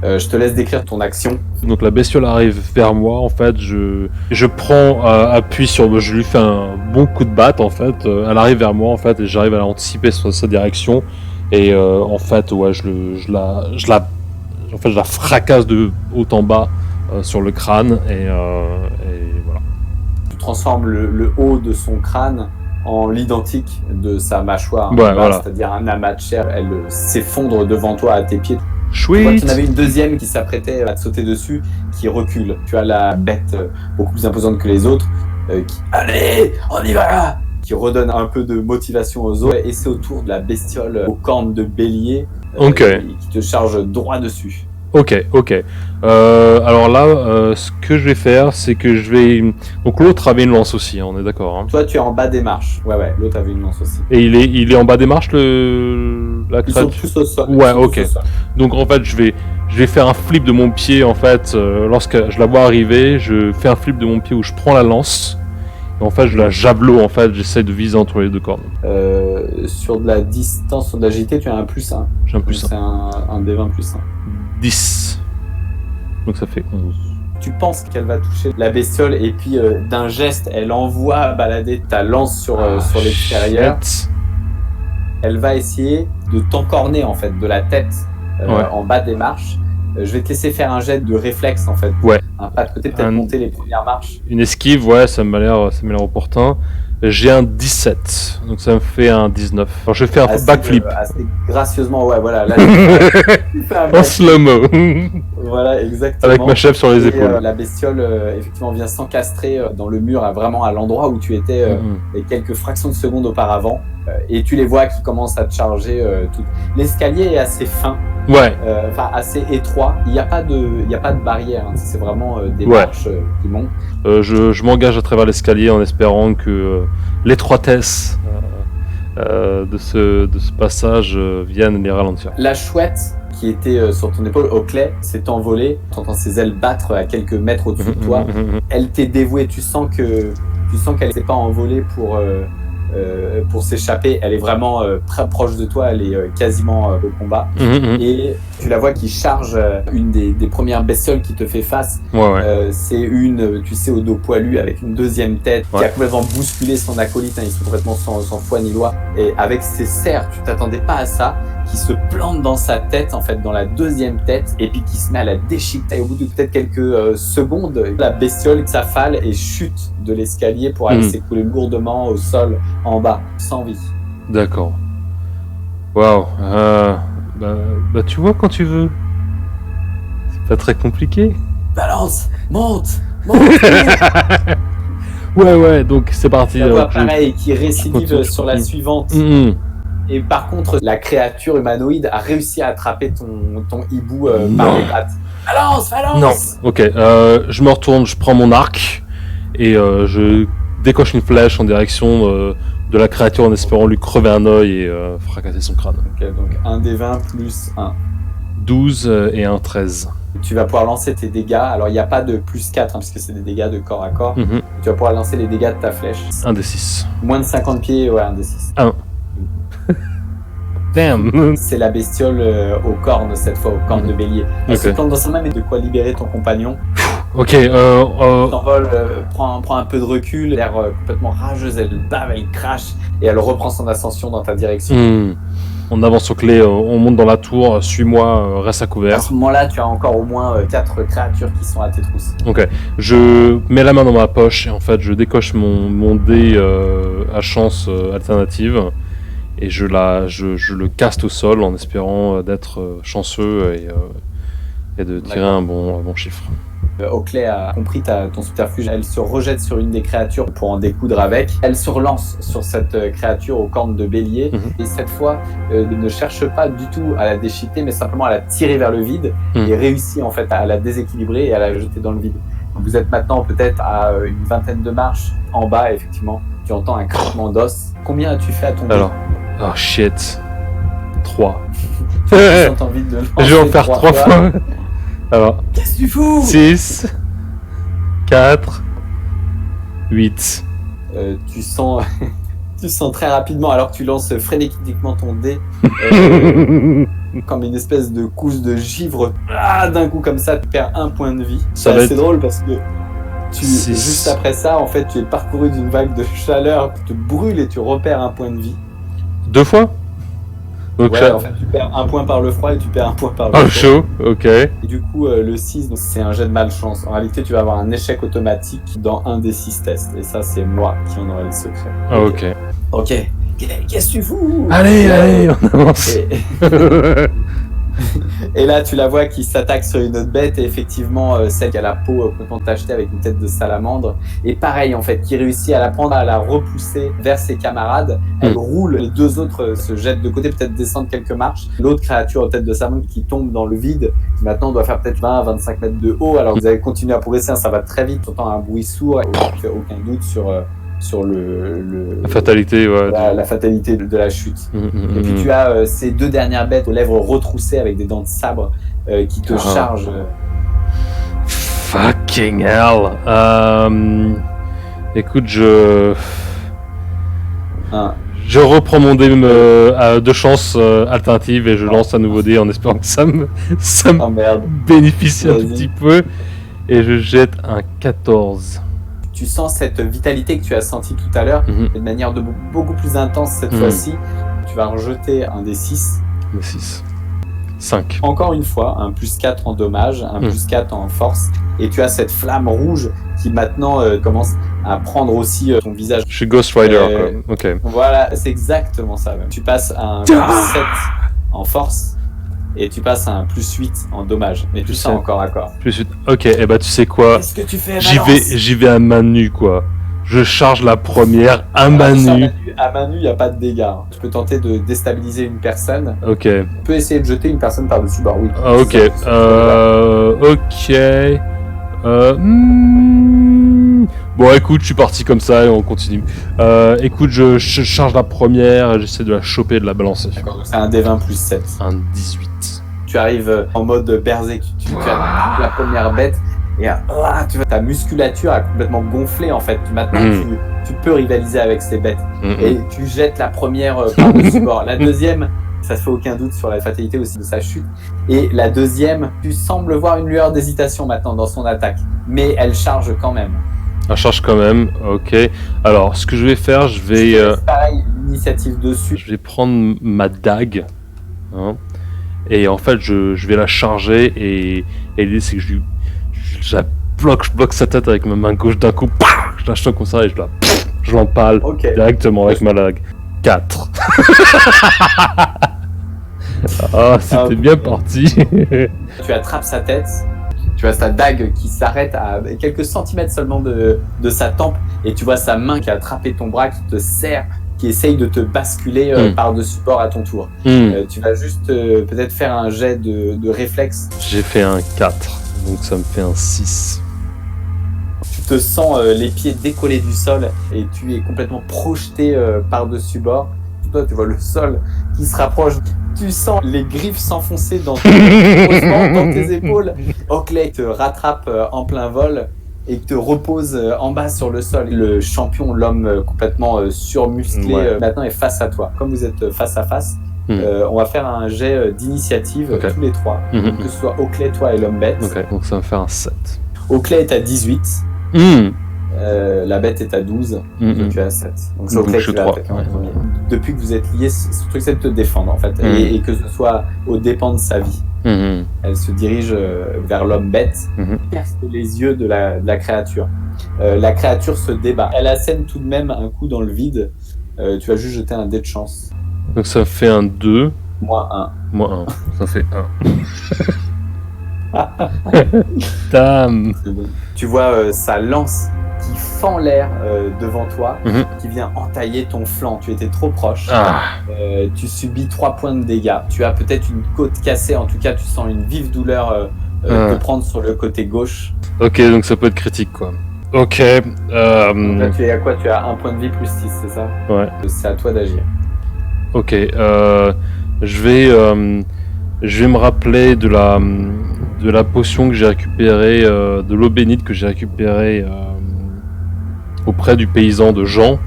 Je te laisse décrire ton action. Donc la bestiole arrive vers moi, en fait, je prends appui sur... Je lui fais un bon coup de batte, en fait. Elle arrive vers moi, en fait, et j'arrive à anticiper sur sa direction. Et en fait, je la fracasse de haut en bas sur le crâne, et voilà. Tu transformes le haut de son crâne en l'identique de sa mâchoire, voilà. C'est-à-dire un amas de chair. Elle s'effondre devant toi à tes pieds. Chouette. Tu en avais une deuxième qui s'apprêtait à te sauter dessus, qui recule. Tu as la bête beaucoup plus imposante que les autres, qui allez, on y va, qui redonne un peu de motivation aux autres. Et c'est au tour de la bestiole aux cornes de bélier qui te charge droit dessus. Ok. Alors là, ce que je vais faire, c'est que je vais... Donc l'autre avait une lance aussi, on est d'accord. Hein. Toi, tu es en bas des marches. Ouais, l'autre avait une lance aussi. Et il est en bas des marches, la Ils sont tous au sol. Ouais, ok. Donc en fait, je vais faire un flip de mon pied, en fait, lorsque je la vois arriver, je fais un flip de mon pied où je prends la lance, et en fait, je la javelot, en fait, j'essaie de viser entre les deux cornes. Sur de la distance, sur de l'agilité, tu as un plus 1. J'ai un plus 1. C'est un D20 plus 1. 10. Donc ça fait 11. Tu penses qu'elle va toucher la bestiole et puis d'un geste, elle envoie balader ta lance sur l'extérieur. Shit. Elle va essayer de t'encorner en fait de la tête en bas des marches. Je vais te laisser faire un jet de réflexe en fait. Ouais. Un pas de côté, peut-être monter les premières marches. Une esquive, ouais, ça m'a l'air opportun. J'ai un 17, donc ça me fait un 19. Alors je fais un backflip. Assez gracieusement, ouais, voilà. Là, tu fais un en slow-mo. Voilà, exactement. Avec ma chef sur les épaules. La bestiole, effectivement, vient s'encastrer dans le mur, vraiment à l'endroit où tu étais quelques fractions de secondes auparavant. Et tu les vois qui commencent à te charger. L'escalier est assez fin. Ouais. Assez étroit. Il n'y a pas de barrière. Hein. C'est vraiment des marches qui montent. Je m'engage à travers l'escalier en espérant que l'étroitesse de ce passage vienne les ralentir. La chouette qui était sur ton épaule, Oakley, s'est envolée. Tu entends ses ailes battre à quelques mètres au-dessus de toi. Elle t'est dévouée. Tu sens qu'elle ne s'est pas envolée pour s'échapper. Elle est vraiment très proche de toi. Elle est quasiment au combat. Et tu la vois qui charge une des premières bestioles qui te fait face. C'est une, tu sais, au dos poilu avec une deuxième tête qui a complètement bousculé son acolyte. Hein, ils sont complètement sans foi ni loi. Et avec ses serres, tu t'attendais pas à ça, qui se plante dans sa tête, en fait, dans la deuxième tête, et puis qui se met à la déchiqueter. Au bout de peut-être quelques secondes, la bestiole s'affale et chute de l'escalier pour aller s'écouler lourdement au sol en bas, sans vie. D'accord. Waouh. Bah, tu vois quand tu veux. C'est pas très compliqué. Balance, monte. Ouais, donc c'est parti. La voix pareil qui récidive continue, sur la suivante. Et par contre, la créature humanoïde a réussi à attraper ton hibou par les pattes. Balance. Non. Ok. Je me retourne, je prends mon arc et je décoche une flèche en direction de la créature en espérant lui crever un œil et fracasser son crâne. Ok, donc un des 20 plus 1. 12 et un 13. Tu vas pouvoir lancer tes dégâts. Alors, il n'y a pas de plus 4, parce que c'est des dégâts de corps à corps. Mhm. Tu vas pouvoir lancer les dégâts de ta flèche. Un des 6. Moins de 50 pieds, ouais, un des 6. 1. Damn. C'est la bestiole aux cornes, cette fois, aux cornes de bélier. Elle se plante dans sa main, mais de quoi libérer ton compagnon. Ok, T'envole, prend un peu de recul, l'air complètement rageuse, elle bave, elle crache, et elle reprend son ascension dans ta direction. On avance aux clés, on monte dans la tour, suis-moi, reste à couvert. À ce moment-là, tu as encore au moins 4 créatures qui sont à tes trousses. Ok, je mets la main dans ma poche et en fait je décoche mon dé à chance alternative et je le caste au sol en espérant d'être chanceux et de tirer un bon chiffre. Oakley a compris ton subterfuge, elle se rejette sur une des créatures pour en découdre avec. Elle se relance sur cette créature aux cornes de bélier et cette fois ne cherche pas du tout à la déchiqueter mais simplement à la tirer vers le vide et réussit en fait à la déséquilibrer et à la jeter dans le vide. Donc vous êtes maintenant peut-être à une vingtaine de marches en bas, effectivement. Tu entends un craquement d'os. Combien as-tu fait à ton Alors, oh shit. 3. Tu as envie de Je vais en faire 3 fois. Alors, qu'est-ce que tu fous? 6, 4, 8. Tu sens très rapidement, alors que tu lances frénétiquement ton dé, comme une espèce de couche de givre. D'un coup, comme ça, tu perds 1 point de vie. C'est assez drôle parce que juste après ça, en fait, tu es parcouru d'une vague de chaleur qui te brûle et tu repères 1 point de vie. 2 fois? Donc ouais, en fait, tu perds 1 point par le froid et tu perds 1 point par le chaud. Chaud, ok. Et du coup, le 6, c'est un jet de malchance. En réalité, tu vas avoir un échec automatique dans un des 6 tests. Et ça, c'est moi qui en aurai le secret. Ok. Qu'est-ce que tu fous? Allez, on avance. Et là, tu la vois qui s'attaque sur une autre bête, et effectivement, celle qui a la peau complètement tachetée avec une tête de salamandre. Et pareil, en fait, qui réussit à la prendre, à la repousser vers ses camarades. Elle roule, les 2 autres se jettent de côté, peut-être descendent quelques marches. L'autre créature tête de salamandre qui tombe dans le vide, qui maintenant doit faire peut-être 20 à 25 mètres de haut. Alors vous allez continuer à progresser, ça va très vite, tu entends un bruit sourd, et tu n'as aucun doute sur la fatalité, la fatalité de la chute. Et puis tu as ces 2 dernières bêtes aux lèvres retroussées avec des dents de sabre qui te chargent. Fucking hell. Écoute, je reprends mon dé de chance alternative et je lance un nouveau dé en espérant que ça me bénéficie un tout petit peu. Et je jette un 14. Tu sens cette vitalité que tu as sentie tout à l'heure, de manière beaucoup plus intense cette fois-ci. Tu vas rejeter un des 6. Le 6. 5. Encore une fois, un plus 4 en dommage, un plus 4 en force. Et tu as cette flamme rouge qui maintenant commence à prendre aussi ton visage. Je suis Ghost Rider, quoi. Ok. Voilà, c'est exactement ça. Tu passes un plus 7 en force. Et tu passes à un plus 8 en dommage. Mais tu sens encore à corps. Plus 8. Ok, et bah tu sais quoi? Qu'est-ce que tu fais? J'y vais à main nue, quoi. Je charge la première à main nue. À main nue, il n'y a pas de dégâts. Tu peux tenter de déstabiliser une personne. Ok. Tu peux essayer de jeter une personne par-dessus. Bah oui. Ok. Bon, écoute, je suis parti comme ça et on continue. Écoute, je charge la première, j'essaie de la choper et de la balancer. D'accord, c'est un D20 plus 7. Un 18. Tu arrives en mode berserk, tu as la première bête et tu vois, ta musculature a complètement gonflé en fait. Maintenant, tu peux rivaliser avec ces bêtes. Et tu jettes la première par-dessus bord. La deuxième, ça ne fait aucun doute sur la fatalité aussi de sa chute. Et la deuxième, tu sembles voir une lueur d'hésitation maintenant dans son attaque. Mais elle charge quand même. Elle charge quand même, ok. Alors, ce que je vais faire, je vais... pareil, l'initiative dessus. Je vais prendre ma dague. Et en fait, je vais la charger et l'idée c'est que je bloque sa tête avec ma main gauche d'un coup. Je la choque comme ça et je l'empale directement avec ma dague. 4. Ah, c'était bien parti. Tu attrapes sa tête, tu vois sa dague qui s'arrête à quelques centimètres seulement de sa tempe, et tu vois sa main qui a attrapé ton bras, qui te serre, qui essaye de te basculer par-dessus bord à ton tour. Tu vas juste peut-être faire un jet de réflexe. J'ai fait un 4, donc ça me fait un 6. Tu te sens les pieds décollés du sol et tu es complètement projeté par-dessus bord. Toi, tu vois le sol qui se rapproche. Tu sens les griffes s'enfoncer dans tes épaules. Oakley te rattrape en plein vol et te repose en bas sur le sol. Le champion, l'homme complètement surmusclé, maintenant est face à toi. Comme vous êtes face à face, on va faire un jet d'initiative tous les trois. Que ce soit Oakley, toi et l'homme bête. Donc ça va faire un 7. Oakley est à 18. La bête est à 12, et tu es à 7. Donc c'est Oakley qui va attaquer en premier. Depuis que vous êtes liés, ce truc c'est de te défendre en fait, et que ce soit aux dépens de sa vie. Elle se dirige vers l'homme bête, perce les yeux de la créature. La créature se débat. Elle assène tout de même un coup dans le vide. Tu vas juste jeter un dé de chance. Donc ça fait un 2. Moins 1. Moins 1. Ça fait 1. Damn. Tu vois sa lance qui fend l'air devant toi, qui vient entailler ton flanc. Tu étais trop proche. Tu subis 3 points de dégâts. Tu as peut-être une côte cassée. En tout cas, tu sens une vive douleur te prendre sur le côté gauche. Ok, donc ça peut être critique, quoi. Ok. Donc là, tu es à quoi? Tu as 1 point de vie plus 6, c'est ça? Ouais. C'est à toi d'agir. Ok. Je vais me rappeler de la potion que j'ai récupérée, de l'eau bénite que j'ai récupérée auprès du paysan de Jean,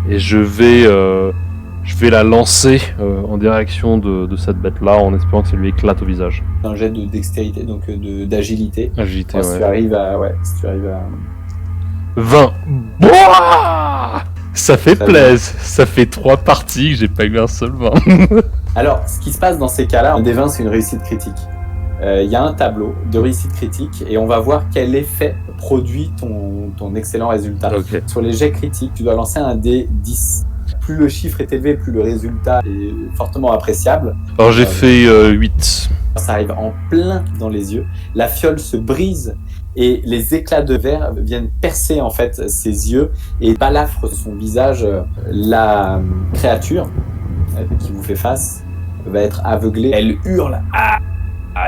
et je vais la lancer en direction de cette bête-là, en espérant que ça lui éclate au visage. Un jet de dextérité, donc d'agilité. Agilité, si tu arrives à 20. Boah, ça fait plaisir. Ça fait 3 parties que j'ai pas eu un seul 20. Alors, ce qui se passe dans ces cas-là, un des 20, c'est une réussite critique. Il y a un tableau de réussite critique et on va voir quel effet produit ton excellent résultat. Okay. Sur les jets critiques, tu dois lancer un dé 10. Plus le chiffre est élevé, plus le résultat est fortement appréciable. Alors j'ai fait 8. Ça arrive en plein dans les yeux. La fiole se brise et les éclats de verre viennent percer en fait ses yeux et balafrent son visage. La créature qui vous fait face va être aveuglée. Elle hurle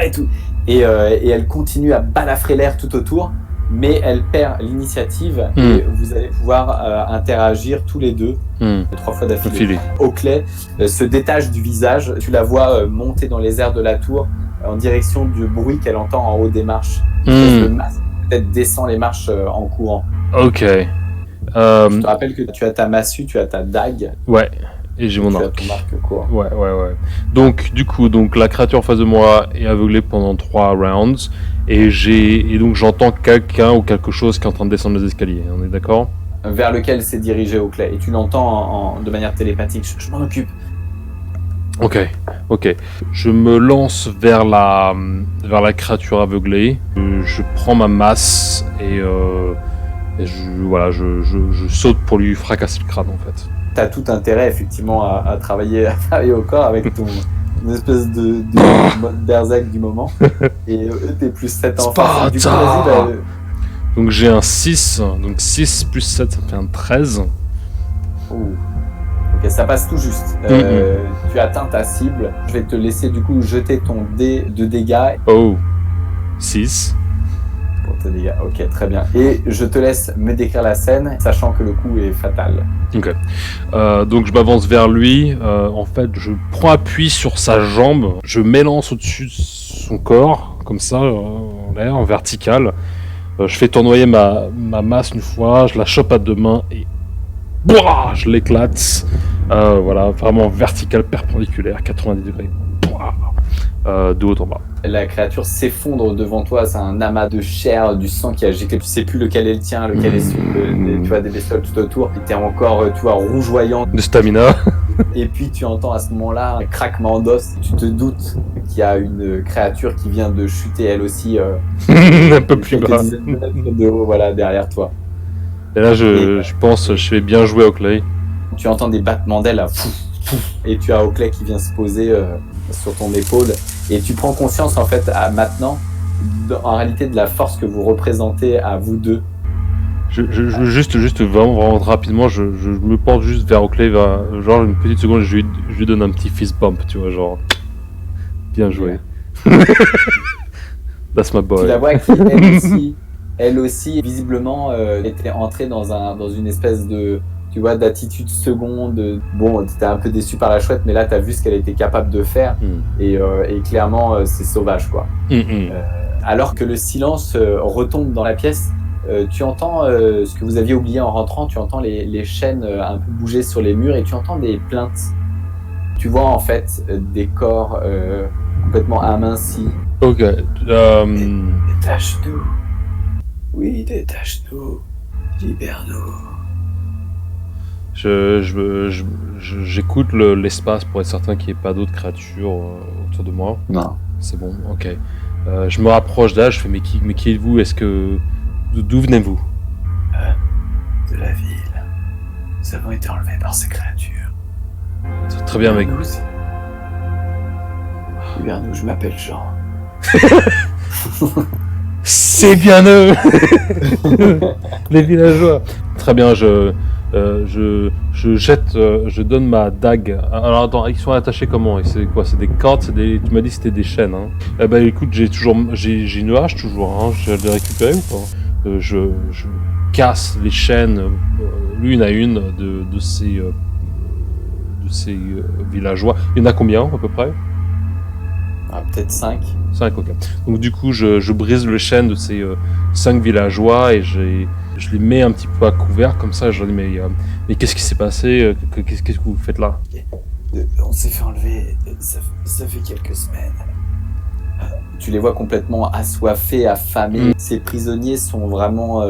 et tout, et elle continue à balafrer l'air tout autour, mais elle perd l'initiative et vous allez pouvoir interagir tous les deux 3 fois d'affilée. Oakley se détache du visage, tu la vois monter dans les airs de la tour en direction du bruit qu'elle entend en haut des marches. Le masque peut-être descend les marches en courant. Ok. Je te rappelle que tu as ta massue, tu as ta dague. Ouais. Et j'ai mon arc. Ouais. Donc, du coup, la créature en face de moi est aveuglée pendant 3 rounds. Et donc j'entends quelqu'un ou quelque chose qui est en train de descendre les escaliers. On est d'accord? Vers lequel s'est dirigé Oakley. Et tu l'entends de manière télépathique. Je m'en occupe. Ok. Je me lance vers la créature aveuglée. Je prends ma masse et je saute pour lui fracasser le crâne en fait. T'as tout intérêt effectivement à travailler au corps avec une espèce de mode Berserk du moment. Et t'es plus 7 en face. Du coup, vas-y, Donc j'ai un 6, donc 6 plus 7 ça fait un 13. Ok, ça passe tout juste. Tu atteins ta cible. Je vais te laisser du coup jeter ton dé de dégâts. 6. Pour tes dégâts, ok, très bien. Et je te laisse me décrire la scène, sachant que le coup est fatal. Ok. Donc je m'avance vers lui. En fait, je prends appui sur sa jambe. Je m'élance au-dessus de son corps, comme ça, en l'air, en vertical. Je fais tournoyer ma masse une fois. Je la chope à 2 mains et je l'éclate. Voilà, vraiment vertical, perpendiculaire, 90 degrés. De haut en bas. La créature s'effondre devant toi, c'est un amas de chair, du sang qui a giclé, tu sais plus lequel est le tien, lequel est celui, tu vois des bestioles tout autour, et t'es encore, tu vois, rougeoyant. De stamina. Et puis tu entends à ce moment-là un craquement d'os, tu te doutes qu'il y a une créature qui vient de chuter elle aussi, un peu plus bas. De haut, voilà, derrière toi. Et là je pense, je fais bien jouer Oakley. Tu entends des battements d'ailes, et tu as Oakley qui vient se poser sur ton épaule. Et tu prends conscience, en fait, maintenant, en réalité, de la force que vous représentez à vous deux. Juste vraiment rapidement, je me porte juste vers Oakley, genre une petite seconde, je lui donne un petit fist bump, tu vois, genre. Bien joué. That's my boy. Tu la vois qui, elle aussi, visiblement, était entrée dans une espèce de, tu vois, d'attitude seconde. Bon, t'étais un peu déçu par la chouette, mais là, t'as vu ce qu'elle était capable de faire. Et clairement, c'est sauvage, quoi. Alors que le silence retombe dans la pièce, tu entends ce que vous aviez oublié en rentrant, tu entends les chaînes un peu bouger sur les murs et tu entends des plaintes. Tu vois en fait des corps complètement amincis. Ok. Détache-nous. Oui, détache-nous. Libère-nous. J'écoute l'espace pour être certain qu'il n'y ait pas d'autres créatures autour de moi. Non. C'est bon, ok. Je me rapproche d'elle, je fais mais qui êtes-vous? D'où venez-vous? De la ville. Nous avons été enlevés par ces créatures. Très bien, mec. Libère-nous, je m'appelle Jean. C'est bien eux. Les villageois. Très bien, je donne ma dague. Alors attends, ils sont attachés comment? Et c'est quoi? C'est des cordes? Tu m'as dit que c'était des chaînes, hein? Eh ben écoute, j'ai une hache toujours, hein? Je vais les récupérer ou pas? Je casse les chaînes l'une à une de ces villageois. Il y en a combien à peu près? Peut-être 5. 5, ok. Donc du coup, je brise les chaînes de ces 5 villageois et je les mets un petit peu à couvert, comme ça je leur dis mais qu'est-ce qui s'est passé? Qu'est-ce que vous faites là? On s'est fait enlever, ça fait quelques semaines. Tu les vois complètement assoiffés, affamés. Ces prisonniers sont vraiment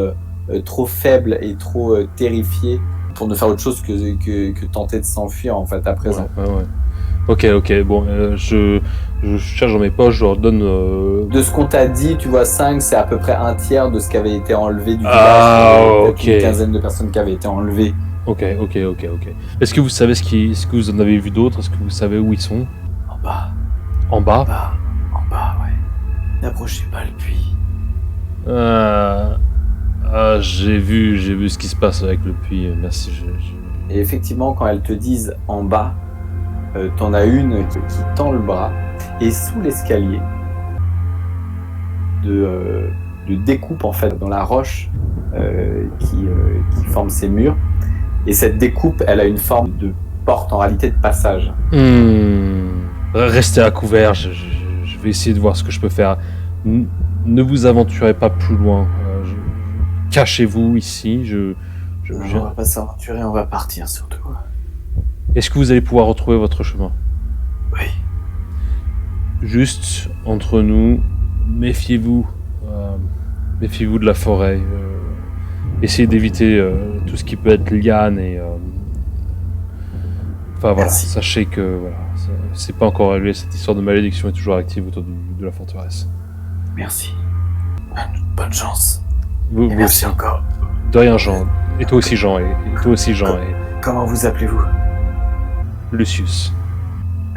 trop faibles et trop terrifiés pour ne faire autre chose que tenter de s'enfuir en fait à présent. Ouais. Ok, bon, je cherche dans mes poches, je leur donne... De ce qu'on t'a dit, tu vois, 5, c'est à peu près un tiers de ce qui avait été enlevé du village. Ok. Une quinzaine de personnes qui avaient été enlevées. Ok. Est-ce que vous savez est-ce que vous en avez vu d'autres? Est-ce que vous savez où ils sont? En bas. En bas? En bas, ouais. N'approchez pas le puits. J'ai vu ce qui se passe avec le puits, merci. Et effectivement, quand elles te disent en bas, t'en as une qui tend le bras, et sous l'escalier de découpe en fait dans la roche qui forme ces murs, et cette découpe, elle a une forme de porte, en réalité de passage. Restez à couvert, je vais essayer de voir ce que je peux faire. Ne vous aventurez pas plus loin. Cachez-vous ici. On va pas s'aventurer, on va partir surtout. Est-ce que vous allez pouvoir retrouver votre chemin? Oui. Juste entre nous, méfiez-vous. Méfiez-vous de la forêt. Essayez d'éviter tout ce qui peut être liane et... Enfin voilà, Merci. Sachez que voilà, c'est pas encore réglé. Cette histoire de malédiction est toujours active autour de la forteresse. Merci. Bonne chance. Vous merci aussi. encore. De rien, Jean. Et toi aussi, Jean. Et toi aussi, Jean. Et Comment vous appelez-vous? Lucius.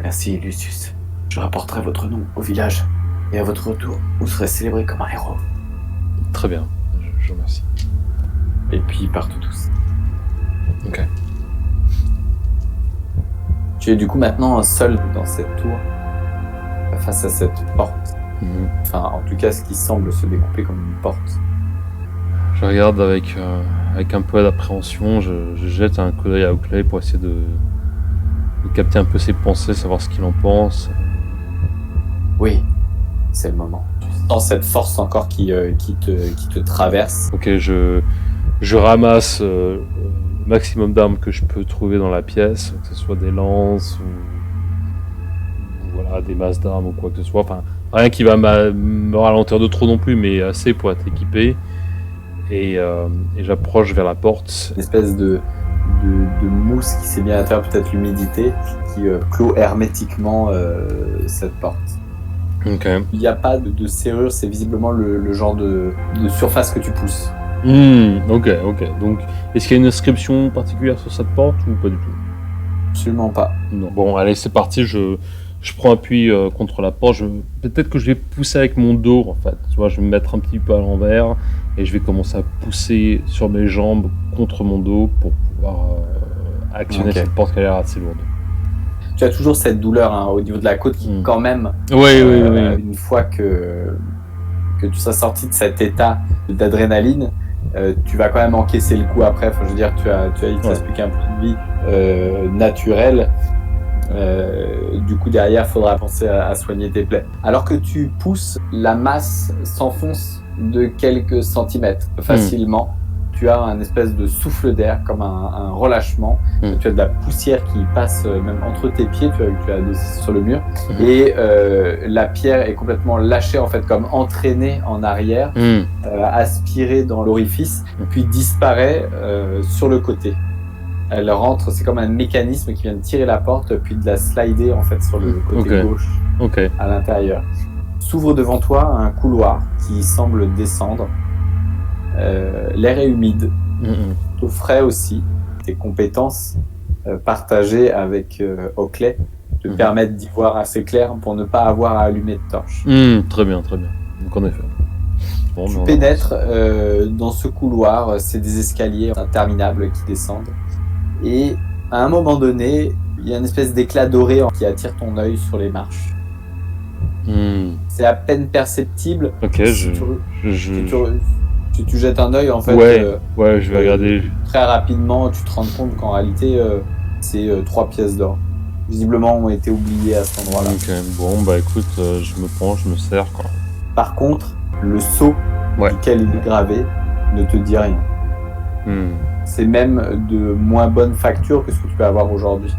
Merci, Lucius. Je rapporterai votre nom au village. Et à votre retour, vous serez célébré comme un héros. Très bien. Je vous remercie. Et puis ils partent tous. Ok. Tu es du coup maintenant seul dans cette tour, face à cette porte. Enfin, en tout cas, ce qui semble se découper comme une porte. Je regarde avec un peu d'appréhension. Je jette un coup d'œil à Oakley pour essayer de capter un peu ses pensées, savoir ce qu'il en pense. Oui, c'est le moment. Tu sens cette force encore qui te traverse. Ok, je ramasse le maximum d'armes que je peux trouver dans la pièce, que ce soit des lances ou voilà, des masses d'armes ou quoi que ce soit. Enfin, rien qui va me ralentir de trop non plus, mais assez pour être équipé. Et j'approche vers la porte. Une espèce de mousse qui s'est mis à faire, peut-être l'humidité, qui clôt hermétiquement cette porte. Ok. Il n'y a pas de serrure, c'est visiblement le genre de surface que tu pousses. Ok. Donc, est-ce qu'il y a une inscription particulière sur cette porte ou pas du tout? Absolument pas. Non. Bon, allez, c'est parti. Je prends appui contre la porte. Peut-être que je vais pousser avec mon dos, en fait. Tu vois, je vais me mettre un petit peu à l'envers et je vais commencer à pousser sur mes jambes contre mon dos pour pouvoir actionner cette porte qui a l'air assez lourde. Tu as toujours cette douleur au niveau de la côte qui, quand même, oui. Une fois que tu seras sorti de cet état d'adrénaline, tu vas quand même encaisser le coup après. Enfin, je veux dire, il te reste plus qu'un point de vie naturel. Du coup, derrière, il faudra penser à soigner tes plaies. Alors que tu pousses, la masse s'enfonce de quelques centimètres facilement. Tu as un espèce de souffle d'air, comme un relâchement. Tu as de la poussière qui passe même entre tes pieds, tu as sur le mur. Et la pierre est complètement lâchée, en fait, comme entraînée en arrière, aspirée dans l'orifice, puis disparaît sur le côté. Elle rentre, c'est comme un mécanisme qui vient de tirer la porte, puis de la slider, en fait, sur le côté gauche, à l'intérieur. S'ouvre devant toi un couloir qui semble descendre. L'air est humide, au frais aussi. Tes compétences partagées avec Oakley te permettent d'y voir assez clair pour ne pas avoir à allumer de torche. Très bien. Donc en effet. Bon, tu pénètres dans ce couloir, c'est des escaliers interminables qui descendent. Et à un moment donné, il y a une espèce d'éclat doré qui attire ton œil sur les marches. C'est à peine perceptible. Ok, Si tu jettes un œil, en fait, ouais, je vais regarder. Très rapidement, tu te rends compte qu'en réalité, c'est 3 pièces d'or. Visiblement, ont été oubliées à cet endroit-là. Ok, bon, bah écoute, je me penche, je me sers, quoi. Par contre, le sceau duquel il est gravé ne te dit rien. C'est même de moins bonne facture que ce que tu peux avoir aujourd'hui.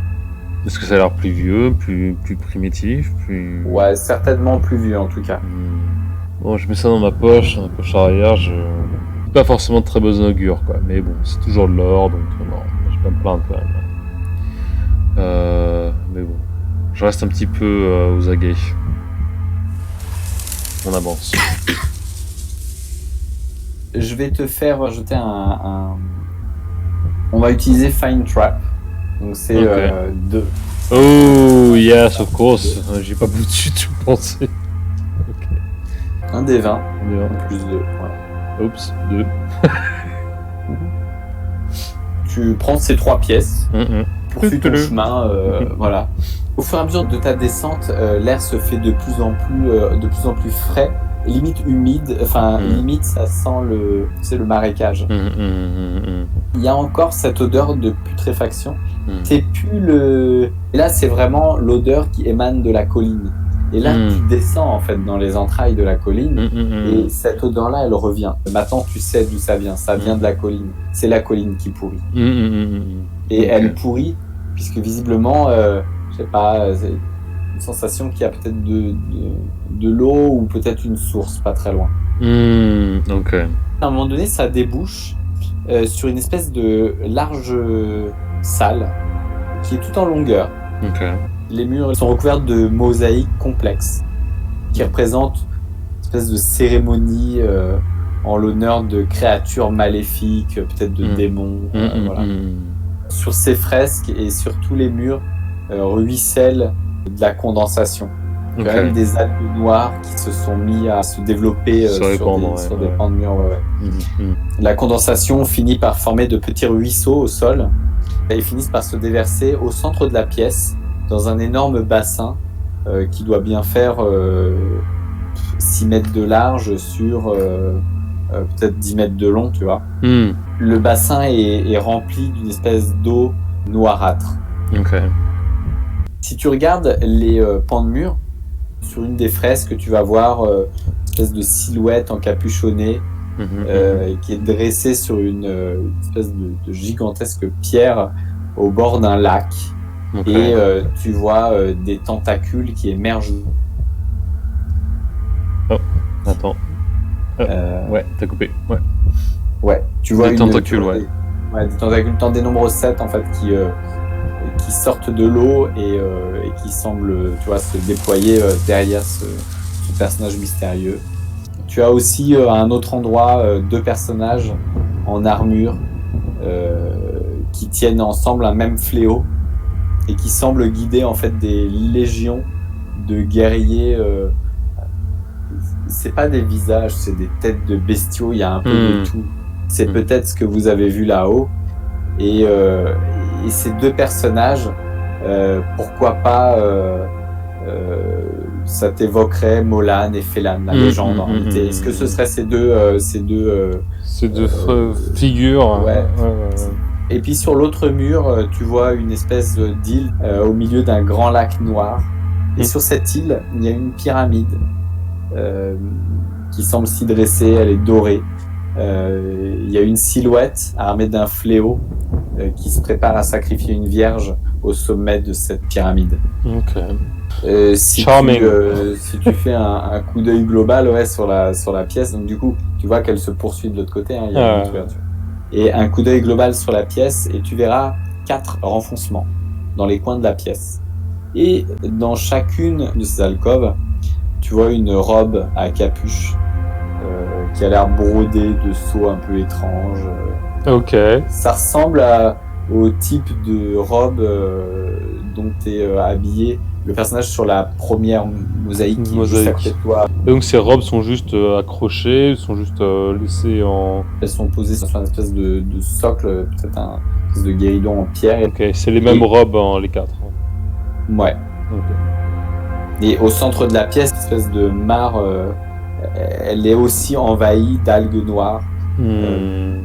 Est-ce que ça a l'air plus vieux, plus primitif, plus... Ouais, certainement plus vieux en tout cas. Bon, je mets ça dans ma poche arrière, c'est pas forcément de très bon augure, quoi. Mais bon, c'est toujours de l'or, donc non, je vais pas me plaindre quand même. Mais bon, je reste un petit peu aux aguets. On avance. Je vais te faire jeter on va utiliser Find Trap. Donc c'est 2. Oh yes, of course. J'ai pas du tout pensé. Un des 20. Plus 2. Voilà. Oups, 2. Tu prends ces 3 pièces. Poursuis ton chemin. Voilà. Au fur et à mesure de ta descente, l'air se fait de plus en plus frais. Limite humide, limite ça sent le marécage. Il y a encore cette odeur de putréfaction. C'est plus Et là, c'est vraiment l'odeur qui émane de la colline. Et là, tu descends en fait dans les entrailles de la colline, et cette odeur-là, elle revient. Maintenant, tu sais d'où ça vient. Ça vient de la colline. C'est la colline qui pourrit. Et elle pourrit puisque visiblement, je sais pas. C'est une sensation qu'il y a peut-être de l'eau ou peut-être une source pas très loin. À un moment donné, ça débouche sur une espèce de large salle qui est tout en longueur. Les murs sont recouverts de mosaïques complexes qui représentent une espèce de cérémonie en l'honneur de créatures maléfiques, peut-être de démons. Voilà. Sur ces fresques et sur tous les murs ruisselle de la condensation. Il y a même des algues noires qui se sont mis à se développer sur des pans de murs. La condensation finit par former de petits ruisseaux au sol et finissent par se déverser au centre de la pièce dans un énorme bassin qui doit bien faire 6 mètres de large sur peut-être 10 mètres de long, tu vois. Le bassin est rempli d'une espèce d'eau noirâtre. Si tu regardes les pans de mur, sur une des fresques, tu vas voir une espèce de silhouette encapuchonnée qui est dressée sur une espèce de gigantesque pierre au bord d'un lac. Et tu vois des tentacules qui émergent. Oh, attends. Ouais, t'as coupé. Ouais, tu vois des tentacules, des tentacules, t'en dénombres 7 en fait qui sortent de l'eau et qui semblent, tu vois, se déployer derrière ce personnage mystérieux. Tu as aussi à un autre endroit 2 personnages en armure qui tiennent ensemble un même fléau et qui semble guider en fait des légions de guerriers. C'est pas des visages, c'est des têtes de bestiaux, il y a un peu de tout. C'est peut-être ce que vous avez vu là-haut. Et ces deux personnages, pourquoi pas, ça t'évoquerait Molan et Félan, la légende en réalité. Est-ce que ce serait ces deux figures. Ouais. Et puis sur l'autre mur, tu vois une espèce d'île au milieu d'un grand lac noir. Et sur cette île, il y a une pyramide qui semble s'y dresser, elle est dorée. Il y a une silhouette armée d'un fléau qui se prépare à sacrifier une vierge au sommet de cette pyramide. Ok. Si Charming. si tu fais un coup d'œil global sur la pièce, donc du coup, tu vois qu'elle se poursuit de l'autre côté, il y a une ouverture. Et un coup d'œil global sur la pièce, et tu verras 4 renfoncements dans les coins de la pièce. Et dans chacune de ces alcôves, tu vois une robe à capuche qui a l'air brodée de sceaux un peu étranges. Ok. Ça ressemble au type de robe dont tu es habillé le personnage sur la première mosaïque qui est juste à côté de toi. Et donc ces robes sont juste accrochées, sont juste laissées en... Elles sont posées sur une espèce de socle, peut-être un espèce de guéridon en pierre. Ok, c'est les mêmes robes, les 4. Ouais. Okay. Et au centre de la pièce, une espèce de mare, elle est aussi envahie d'algues noires. Il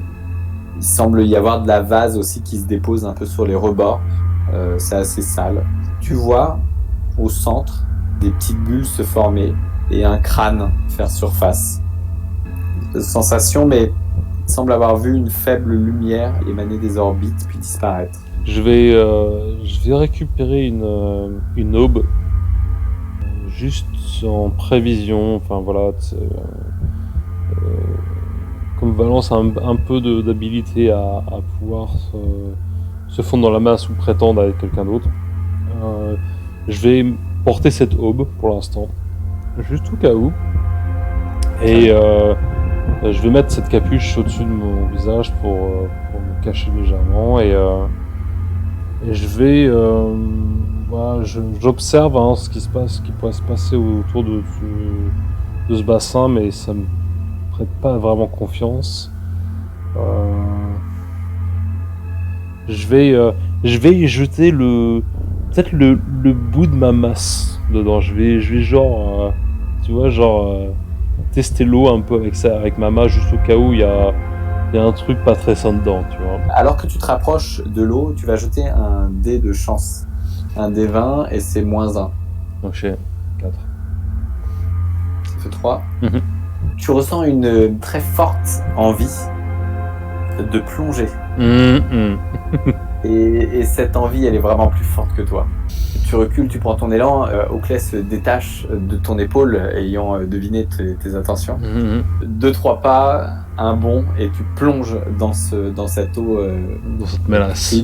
semble y avoir de la vase aussi qui se dépose un peu sur les rebords. C'est assez sale. Tu vois au centre des petites bulles se former et un crâne faire surface. Sensation, mais il semble avoir vu une faible lumière émaner des orbites puis disparaître. Je vais récupérer une aube juste en prévision, enfin voilà, comme Valence a un peu d'habilité à pouvoir se fondre dans la masse ou prétendre à être quelqu'un d'autre. Je vais porter cette aube pour l'instant, juste au cas où. Et je vais mettre cette capuche au-dessus de mon visage pour me cacher légèrement. Et je vais... voilà, j'observe ce qui se passe, ce qui pourrait se passer autour de ce bassin, mais ça me prête pas vraiment confiance. Je vais y jeter peut-être le bout de ma masse dedans. Je vais genre, tu vois, tester l'eau un peu avec ça, avec ma masse, juste au cas où il y a un truc pas très sain dedans, tu vois. Alors que tu te rapproches de l'eau, tu vas jeter un dé de chance. Un dé 20 et c'est -1. Donc j'ai 4. Ça fait 3. Tu ressens une très forte envie de plonger. Et cette envie, elle est vraiment plus forte que toi. Tu recules, tu prends ton élan, Oakley se détache de ton épaule, ayant deviné tes intentions. 2-3 pas, un bond, et tu plonges dans cette eau dans cette mélasse.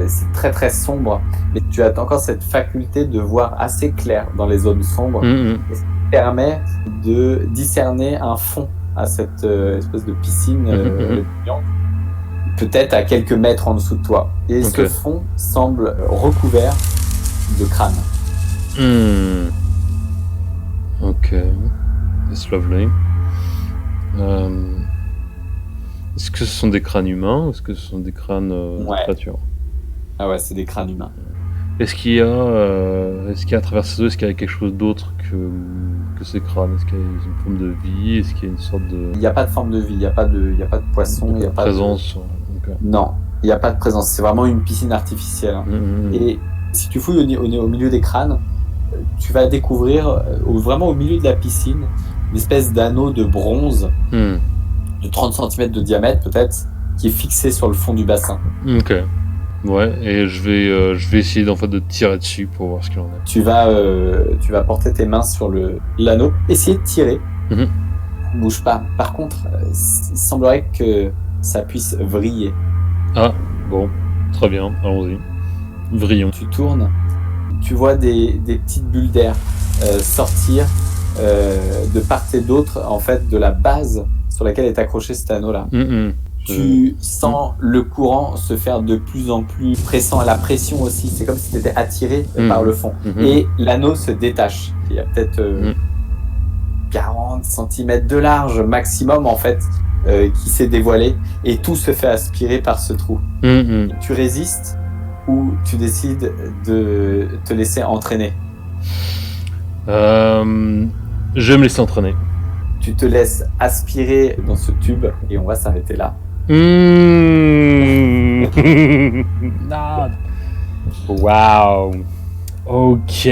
C'est très très sombre, mais tu as encore cette faculté de voir assez clair dans les zones sombres, et ça te permet de discerner un fond à cette espèce de piscine brillante, peut-être à quelques mètres en dessous de toi. Et ce fond semble recouvert de crânes. Ok, c'est lovely. Est-ce que ce sont des crânes humains ou est-ce que ce sont des crânes de créatures? Ah ouais, c'est des crânes humains. Est-ce qu'il y a à travers ces œufs, est-ce qu'il y a quelque chose d'autre que ces crânes? Est-ce qu'il y a une forme de vie? Est-ce qu'il y a une sorte de... Il n'y a pas de forme de vie, il n'y a pas de poisson, il n'y a pas de présence. Non, il n'y a pas de présence, c'est vraiment une piscine artificielle. Et si tu fouilles au milieu des crânes, tu vas découvrir vraiment au milieu de la piscine une espèce d'anneau de bronze de 30 cm de diamètre peut-être, qui est fixé sur le fond du bassin. Ok. Ouais, et je vais essayer de tirer dessus pour voir ce qu'il en est. Tu vas porter tes mains sur l'anneau, essayer de tirer. Bouge pas. Par contre, il semblerait que ça puisse vriller. Ah, bon, très bien, allons-y. Vrillons. Tu tournes, tu vois des petites bulles d'air sortir de part et d'autre, en fait, de la base sur laquelle est accroché cet anneau-là. Tu sens le courant se faire de plus en plus pressant, la pression aussi, c'est comme si tu étais attiré par le fond. Et l'anneau se détache. Il y a peut-être 40 cm de large maximum en fait qui s'est dévoilé et tout se fait aspirer par ce trou. Tu résistes ou tu décides de te laisser entraîner? Je vais me laisser entraîner. Tu te laisses aspirer dans ce tube et on va s'arrêter là. Wow. Ok.